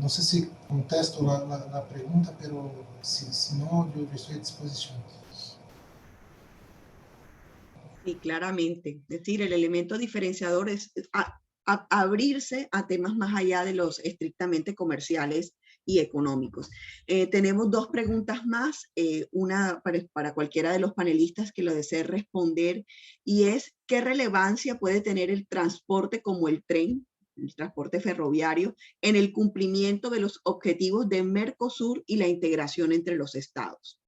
Speaker 4: No sé si contesto la pregunta, pero si no, yo estoy a disposición.
Speaker 2: Sí, claramente. Es decir, el elemento diferenciador es abrirse a temas más allá de los estrictamente comerciales y económicos. Tenemos dos preguntas más, una para cualquiera de los panelistas que lo desee responder, y es, ¿qué relevancia puede tener el transporte como el tren, el transporte ferroviario, en el cumplimiento de los objetivos de Mercosur y la integración entre los estados?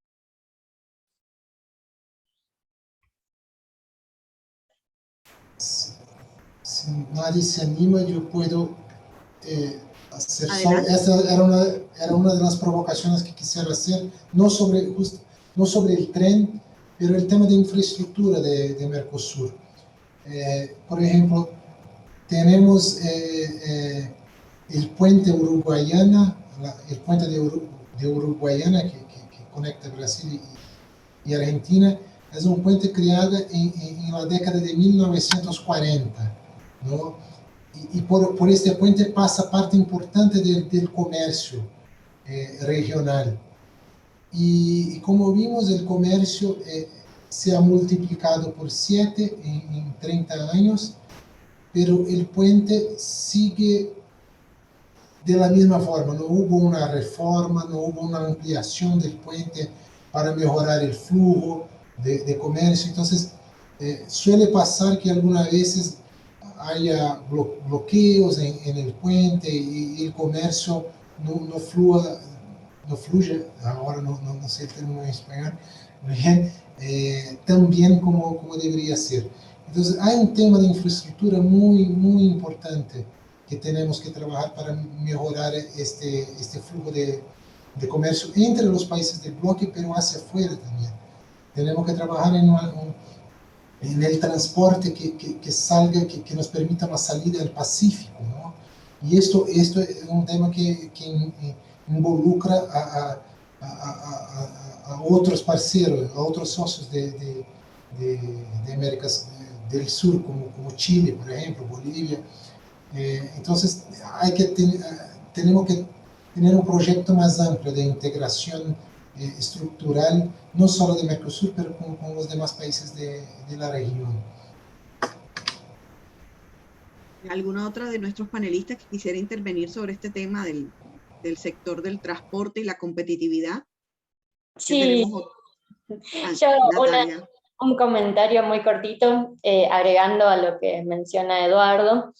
Speaker 4: Si nadie se anima, yo puedo hacer solo.
Speaker 2: Adelante.
Speaker 4: Esa era una de las provocaciones que quisiera hacer, no sobre el tren, pero el tema de infraestructura de Mercosur. Por ejemplo, tenemos el puente Uruguayana, el puente de Uruguayana que conecta Brasil y Argentina. Es un puente creado en la década de 1940, ¿no? Y por este puente pasa parte importante del comercio regional. Y como vimos, el comercio se ha multiplicado por 7 en 30 años, pero el puente sigue de la misma forma. No hubo una reforma, no hubo una ampliación del puente para mejorar el flujo de comercio. Entonces, suele pasar que algunas veces haya bloqueos en el puente y el comercio no fluye, ahora no sé el término en español, bien, tan bien como debería ser. Entonces, hay un tema de infraestructura muy, muy importante que tenemos que trabajar para mejorar este flujo de comercio entre los países del bloque, pero hacia afuera también. Tenemos que trabajar en el transporte que salga, que nos permita una salida al Pacífico, ¿no? Y esto es un tema que involucra a otros parceros, a otros socios de América del Sur, como Chile, por ejemplo, Bolivia. Entonces, tenemos que tener un proyecto más amplio de integración estructural, no solo de Mercosur, pero con los demás países de la región.
Speaker 2: ¿Alguna otra de nuestros panelistas que quisiera intervenir sobre este tema del sector del transporte y la competitividad?
Speaker 3: Sí, yo
Speaker 2: Natalia.
Speaker 3: un comentario muy cortito, agregando a lo que menciona Eduardo,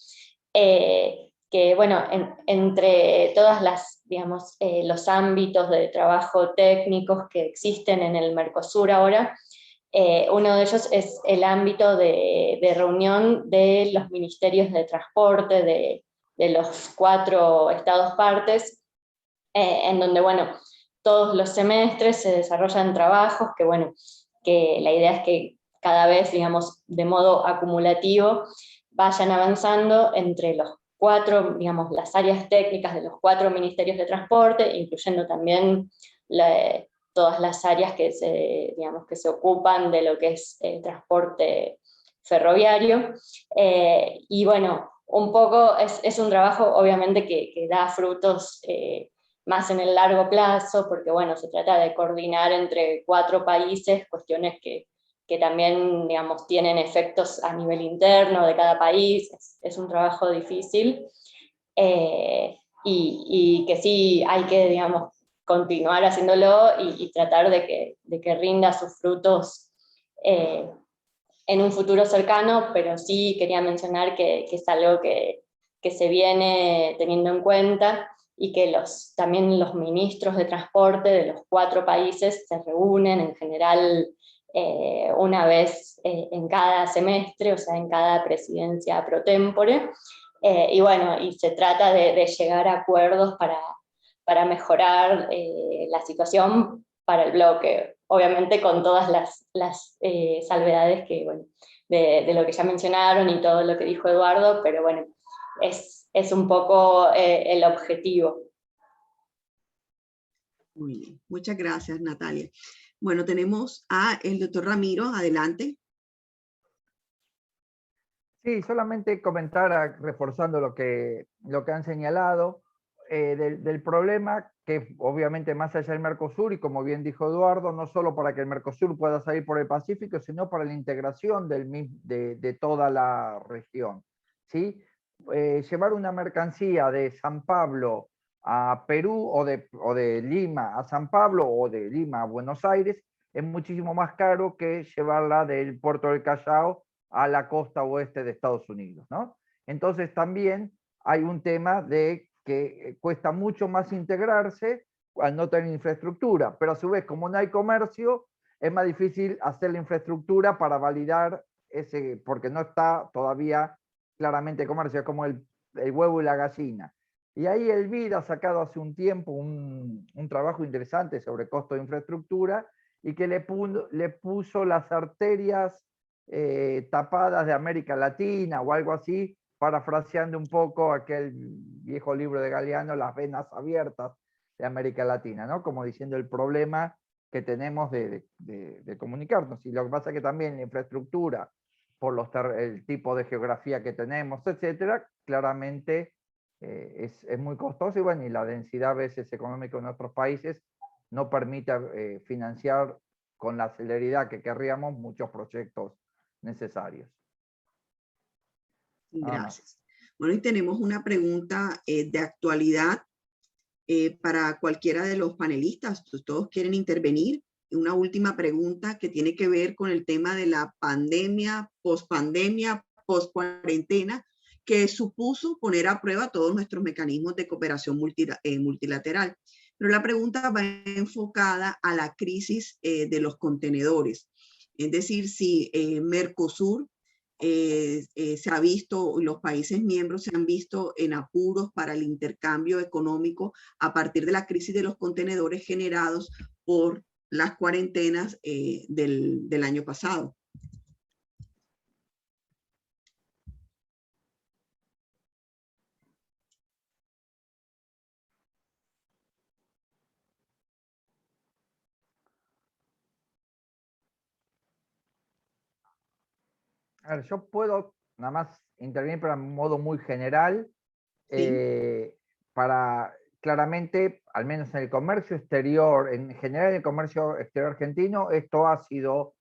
Speaker 3: que bueno, entre todas las, digamos, los ámbitos de trabajo técnicos que existen en el Mercosur ahora, uno de ellos es el ámbito de reunión de los ministerios de transporte de los 4 estados partes, en donde, bueno, todos los semestres se desarrollan trabajos que, bueno, que la idea es que cada vez, digamos, de modo acumulativo, vayan avanzando entre los 4, digamos, las áreas técnicas de los 4 ministerios de transporte, incluyendo también todas las áreas que digamos, que se ocupan de lo que es transporte ferroviario. Y bueno, un poco es un trabajo obviamente que da frutos más en el largo plazo, porque bueno, se trata de coordinar entre 4 países cuestiones que también, digamos, tienen efectos a nivel interno de cada país. Es un trabajo difícil. y que sí hay que, digamos, continuar haciéndolo y tratar de que rinda sus frutos en un futuro cercano, pero sí quería mencionar que es algo que se viene teniendo en cuenta y que también los ministros de transporte de los 4 países se reúnen en general una vez en cada semestre, o sea, en cada presidencia pro tempore, y bueno, y se trata de llegar a acuerdos para mejorar la situación para el bloque, obviamente con todas las salvedades que, bueno, de lo que ya mencionaron y todo lo que dijo Eduardo, pero bueno, es un poco el objetivo.
Speaker 2: Muy bien, muchas gracias, Natalia. Bueno, tenemos a el doctor Ramiro, adelante.
Speaker 6: Sí, solamente comentar, reforzando lo que han señalado, del problema que obviamente más allá del Mercosur, y como bien dijo Eduardo, no solo para que el Mercosur pueda salir por el Pacífico, sino para la integración de toda la región, ¿sí? Llevar una mercancía de San Pablo a Perú o de Lima a San Pablo o de Lima a Buenos Aires es muchísimo más caro que llevarla del puerto del Callao a la costa oeste de Estados Unidos, ¿no? Entonces también hay un tema de que cuesta mucho más integrarse al no tener infraestructura, pero a su vez, como no hay comercio, es más difícil hacer la infraestructura para validar ese, porque no está todavía claramente comercio, es como el huevo y la gallina. Y ahí el BID ha sacado hace un tiempo un trabajo interesante sobre costo de infraestructura y que le puso las arterias tapadas de América Latina o algo así, parafraseando un poco aquel viejo libro de Galeano, Las venas abiertas de América Latina, ¿no? Como diciendo el problema que tenemos de comunicarnos. Y lo que pasa es que también la infraestructura, por el tipo de geografía que tenemos, etcétera, claramente es muy costoso y bueno, y la densidad a veces económica en otros países no permite financiar con la celeridad que querríamos muchos proyectos necesarios.
Speaker 2: Gracias. Bueno, y tenemos una pregunta de actualidad para cualquiera de los panelistas. Pues todos quieren intervenir. Una última pregunta que tiene que ver con el tema de la pandemia, post-cuarentena, que supuso poner a prueba todos nuestros mecanismos de cooperación multilateral. Pero la pregunta va enfocada a la crisis de los contenedores. Es decir, si Mercosur se ha visto, los países miembros se han visto en apuros para el intercambio económico a partir de la crisis de los contenedores generados por las cuarentenas del año pasado.
Speaker 6: A ver, yo puedo nada más intervenir, pero en modo muy general,
Speaker 2: Sí.
Speaker 6: para claramente, al menos en el comercio exterior, en general en el comercio exterior argentino, esto ha sido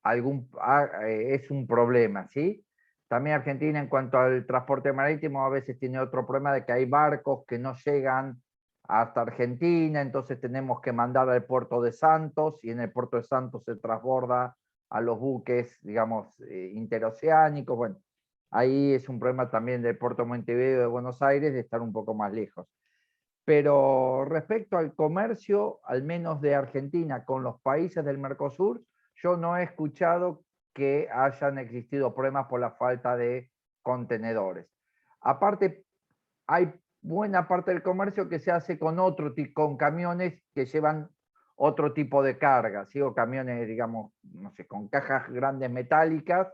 Speaker 6: es un problema, ¿sí? También Argentina en cuanto al transporte marítimo a veces tiene otro problema de que hay barcos que no llegan hasta Argentina, entonces tenemos que mandar al puerto de Santos y en el puerto de Santos se transborda a los buques, digamos, interoceánicos. Bueno, ahí es un problema también del puerto de Montevideo de Buenos Aires de estar un poco más lejos. Pero respecto al comercio, al menos de Argentina con los países del Mercosur, yo no he escuchado que hayan existido problemas por la falta de contenedores. Aparte, hay buena parte del comercio que se hace con con camiones que llevan otro tipo de carga, ¿sí? O camiones, digamos, no sé, con cajas grandes metálicas,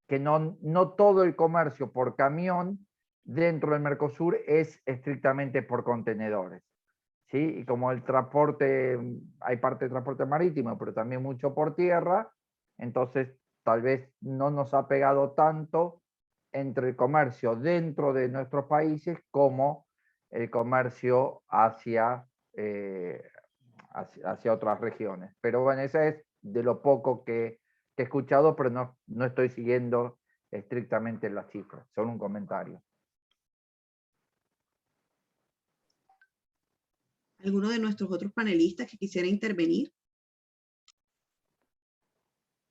Speaker 6: que no todo el comercio por camión dentro del Mercosur es estrictamente por contenedores, ¿sí? Y como el transporte, hay parte de transporte marítimo, pero también mucho por tierra, entonces tal vez no nos ha pegado tanto entre el comercio dentro de nuestros países como el comercio hacia otras regiones. Pero bueno, esa es de lo poco que he escuchado, pero no estoy siguiendo estrictamente las cifras, solo un comentario.
Speaker 2: ¿Alguno de nuestros otros panelistas que quisiera intervenir?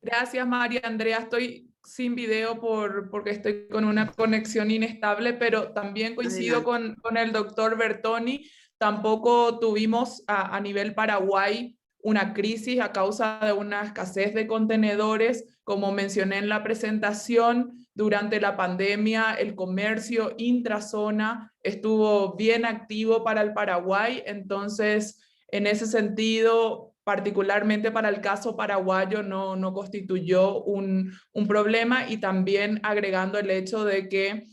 Speaker 5: Gracias, María Andrea. Estoy sin video porque estoy con una conexión inestable, pero también coincido con el doctor Bertoni. Tampoco tuvimos a nivel Paraguay una crisis a causa de una escasez de contenedores. Como mencioné en la presentación, durante la pandemia el comercio intrazona estuvo bien activo para el Paraguay, entonces en ese sentido, particularmente para el caso paraguayo, no constituyó un problema, y también agregando el hecho de que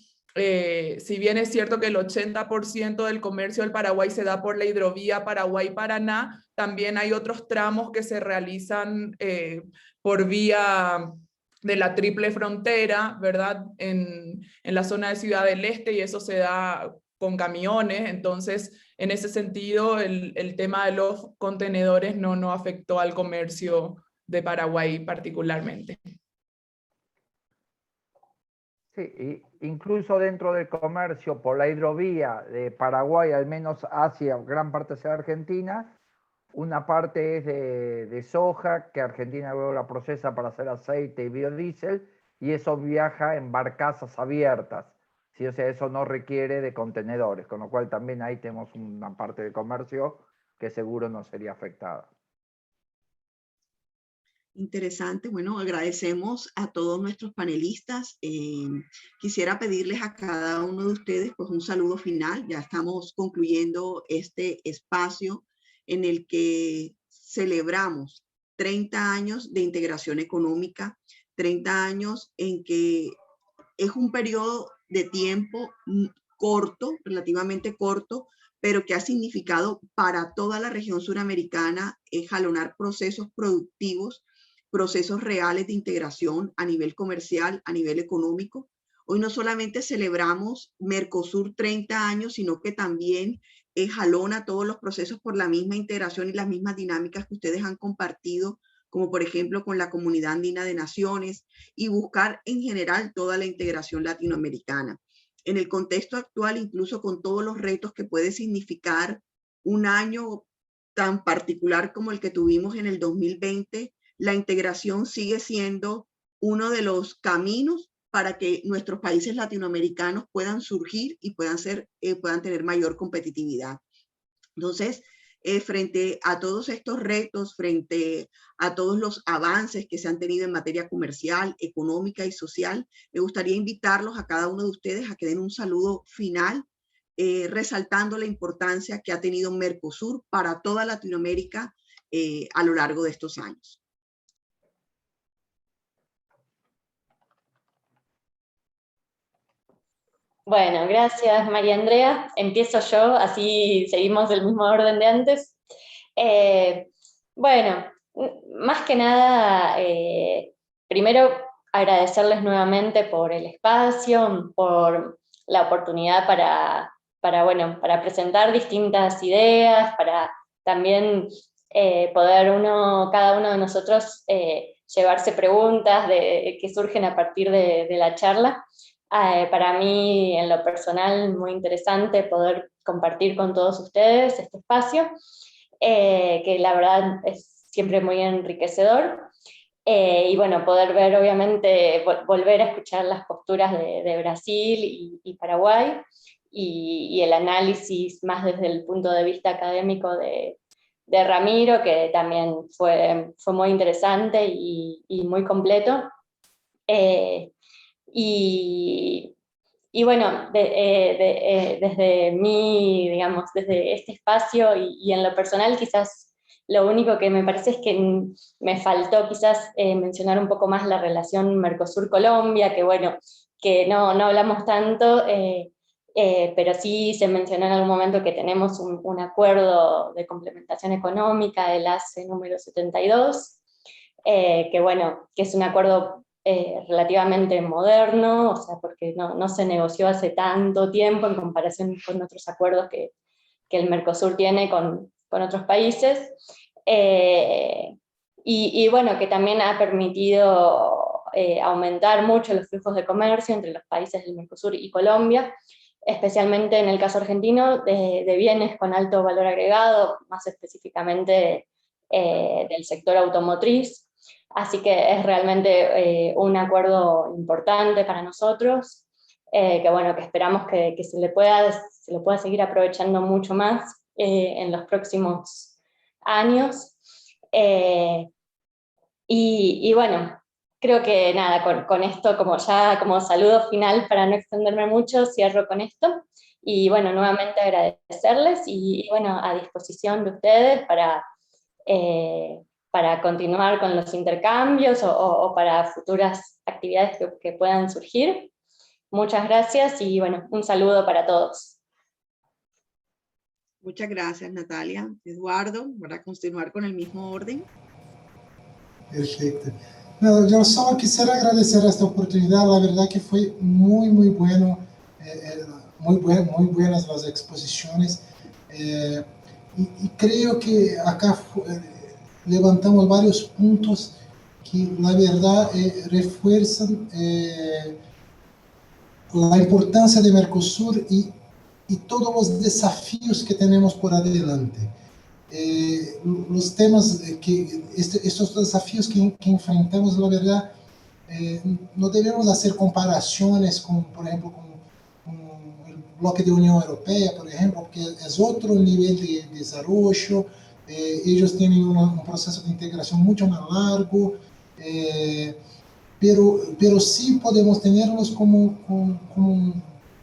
Speaker 5: si bien es cierto que el 80% del comercio del Paraguay se da por la hidrovía Paraguay-Paraná, también hay otros tramos que se realizan por vía de la triple frontera, ¿verdad? En la zona de Ciudad del Este, y eso se da con camiones. Entonces, en ese sentido, el tema de los contenedores no afectó al comercio de Paraguay particularmente.
Speaker 6: Sí, incluso dentro del comercio por la hidrovía de Paraguay, al menos hacia gran parte hacia Argentina, una parte es de soja, que Argentina luego la procesa para hacer aceite y biodiesel, y eso viaja en barcazas abiertas. ¿Sí? O sea, eso no requiere de contenedores, con lo cual también ahí tenemos una parte de comercio que seguro no sería afectada.
Speaker 2: Interesante. Bueno, agradecemos a todos nuestros panelistas. Quisiera pedirles a cada uno de ustedes pues un saludo final. Ya estamos concluyendo este espacio en el que celebramos 30 años de integración económica, 30 años en que es un periodo de tiempo corto, relativamente corto, pero que ha significado para toda la región suramericana jalonar procesos productivos, procesos reales de integración a nivel comercial, a nivel económico. Hoy no solamente celebramos Mercosur 30 años, sino que también jalona todos los procesos por la misma integración y las mismas dinámicas que ustedes han compartido, como por ejemplo con la Comunidad Andina de Naciones, y buscar en general toda la integración latinoamericana. En el contexto actual, incluso con todos los retos que puede significar un año tan particular como el que tuvimos en el 2020, la integración sigue siendo uno de los caminos para que nuestros países latinoamericanos puedan surgir y puedan tener mayor competitividad. Entonces, frente a todos estos retos, frente a todos los avances que se han tenido en materia comercial, económica y social, me gustaría invitarlos a cada uno de ustedes a que den un saludo final, resaltando la importancia que ha tenido Mercosur para toda Latinoamérica a lo largo de estos años.
Speaker 3: Bueno, gracias María Andrea. Empiezo yo, así seguimos el mismo orden de antes. Bueno, más que nada, primero agradecerles nuevamente por el espacio, por la oportunidad para presentar distintas ideas, para también poder cada uno de nosotros llevarse preguntas que surgen a partir de la charla. Para mí, en lo personal, muy interesante poder compartir con todos ustedes este espacio, que la verdad es siempre muy enriquecedor. Y bueno, poder ver, obviamente, volver a escuchar las posturas de Brasil y Paraguay, y el análisis más desde el punto de vista académico de Ramiro, que también fue muy interesante y muy completo. Y bueno, desde mí, digamos, desde este espacio y en lo personal, quizás lo único que me parece es que me faltó quizás mencionar un poco más la relación Mercosur-Colombia, que bueno, que no hablamos tanto, pero sí se mencionó en algún momento que tenemos un acuerdo de complementación económica, el ACE número 72, que bueno, que es un acuerdo relativamente moderno, o sea, porque no se negoció hace tanto tiempo en comparación con otros acuerdos que el Mercosur tiene con otros países, y bueno, que también ha permitido aumentar mucho los flujos de comercio entre los países del Mercosur y Colombia, especialmente en el caso argentino, de bienes con alto valor agregado, más específicamente del sector automotriz. Así que es realmente un acuerdo importante para nosotros, que bueno, que esperamos que se le pueda seguir aprovechando mucho más en los próximos años. Y bueno, creo que nada, con esto como saludo final, para no extenderme mucho, cierro con esto. Y bueno, nuevamente agradecerles y bueno, a disposición de ustedes para continuar con los intercambios o para futuras actividades que puedan surgir. Muchas gracias y bueno, un saludo para todos.
Speaker 2: Muchas gracias, Natalia. Eduardo, para continuar con el mismo orden.
Speaker 4: Perfecto. No, yo solo quisiera agradecer esta oportunidad, la verdad que fue muy bueno, muy buenas las exposiciones, y creo que acá levantamos varios puntos que la verdad refuerzan la importancia de Mercosur y todos los desafíos que tenemos por adelante. Los temas estos desafíos que enfrentamos, la verdad, no debemos hacer comparaciones con, por ejemplo, con el bloque de Unión Europea, por ejemplo, porque es otro nivel de desarrollo, ellos tienen un proceso de integración mucho más largo, pero sí podemos tenerlos como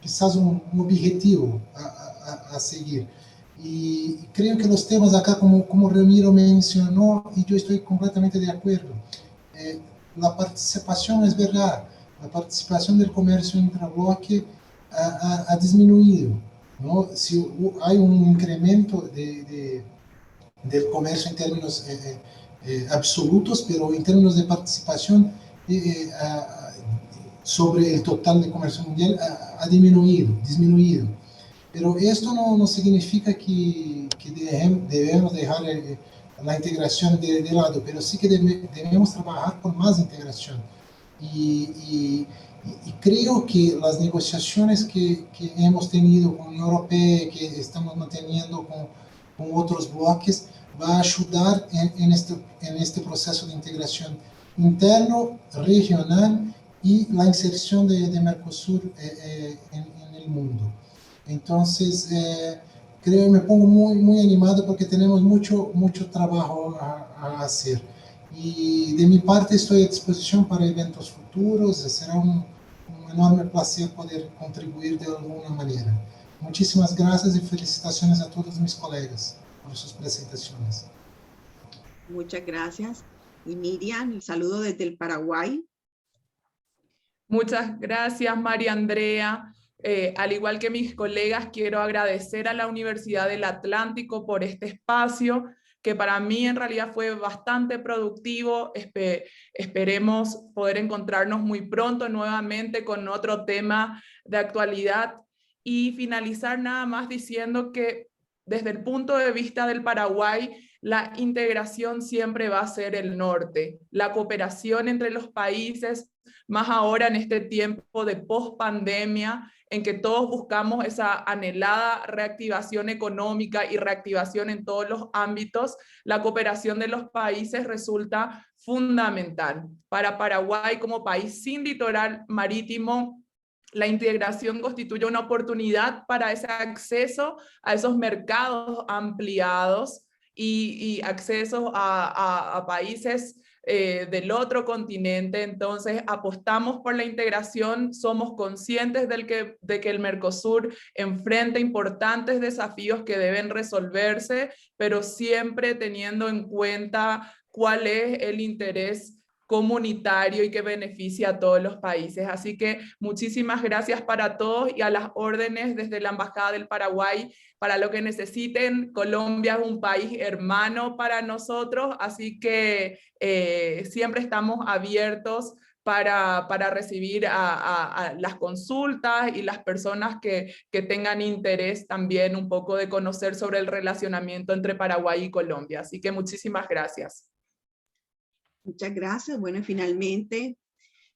Speaker 4: quizás un objetivo a seguir. Y creo que los temas acá, como Ramiro mencionó, y yo estoy completamente de acuerdo, la participación es verdad, la participación del comercio intrabloque ha disminuido, ¿no? Si hay un incremento del comercio en términos absolutos, pero en términos de participación sobre el total de comercio mundial ha disminuido. Pero esto no significa que debemos dejar la integración de lado, pero sí que debemos trabajar por más integración. Y creo que las negociaciones que hemos tenido con la Unión Europea, que estamos manteniendo con otros bloques, va a ayudar en este proceso de integración interno, regional y la inserción de Mercosur en el mundo. Entonces, creo que me pongo muy animado porque tenemos mucho trabajo a hacer. Y de mi parte estoy a disposición para eventos futuros, será un enorme placer poder contribuir de alguna manera. Muchísimas gracias y felicitaciones a todos mis colegas por sus presentaciones.
Speaker 2: Muchas gracias. Y Miriam, el saludo desde el Paraguay.
Speaker 5: Muchas gracias, María Andrea. Al igual que mis colegas, quiero agradecer a la Universidad del Atlántico por este espacio, que para mí en realidad fue bastante productivo. Esperemos poder encontrarnos muy pronto nuevamente con otro tema de actualidad. Y finalizar nada más diciendo que desde el punto de vista del Paraguay, la integración siempre va a ser el norte. La cooperación entre los países, más ahora en este tiempo de post-pandemia, en que todos buscamos esa anhelada reactivación económica y reactivación en todos los ámbitos, la cooperación de los países resulta fundamental. Para Paraguay, como país sin litoral marítimo, la integración constituye una oportunidad para ese acceso a esos mercados ampliados y acceso a países del otro continente. Entonces apostamos por la integración, somos conscientes de que el Mercosur enfrenta importantes desafíos que deben resolverse, pero siempre teniendo en cuenta cuál es el interés comunitario y que beneficia a todos los países. Así que muchísimas gracias para todos y a las órdenes desde la Embajada del Paraguay para lo que necesiten. Colombia es un país hermano para nosotros, así que siempre estamos abiertos para recibir a las consultas y las personas que tengan interés también un poco de conocer sobre el relacionamiento entre Paraguay y Colombia. Así que muchísimas gracias.
Speaker 2: Muchas gracias. Bueno, finalmente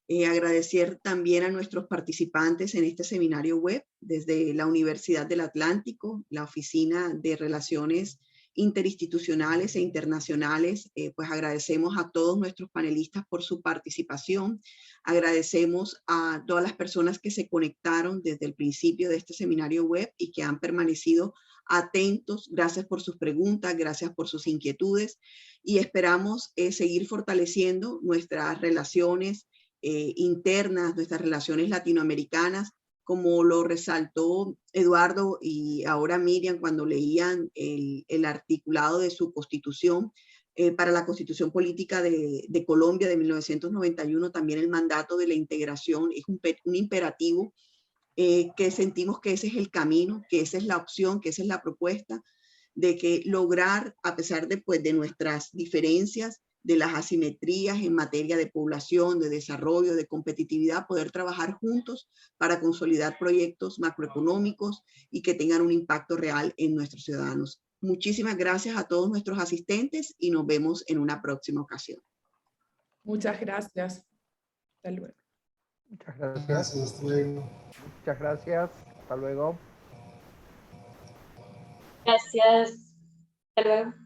Speaker 2: Agradecer también a nuestros participantes en este seminario web desde la Universidad del Atlántico, la Oficina de Relaciones Interinstitucionales e Internacionales. Pues agradecemos a todos nuestros panelistas por su participación. Agradecemos a todas las personas que se conectaron desde el principio de este seminario web y que han permanecido atentos. Gracias por sus preguntas, gracias por sus inquietudes y esperamos seguir fortaleciendo nuestras relaciones internas, nuestras relaciones latinoamericanas, como lo resaltó Eduardo y ahora Miriam cuando leían el articulado de su constitución para la Constitución Política de Colombia de 1991, también el mandato de la integración es un imperativo que sentimos que ese es el camino, que esa es la opción, que esa es la propuesta, de que lograr, a pesar de, pues, de nuestras diferencias, de las asimetrías en materia de población, de desarrollo, de competitividad, poder trabajar juntos para consolidar proyectos macroeconómicos y que tengan un impacto real en nuestros ciudadanos. Muchísimas gracias a todos nuestros asistentes y nos vemos en una próxima ocasión.
Speaker 5: Muchas gracias. Hasta luego.
Speaker 6: Muchas gracias.
Speaker 4: Gracias, hasta luego.
Speaker 6: Muchas gracias. Hasta luego.
Speaker 3: Gracias. Hasta luego.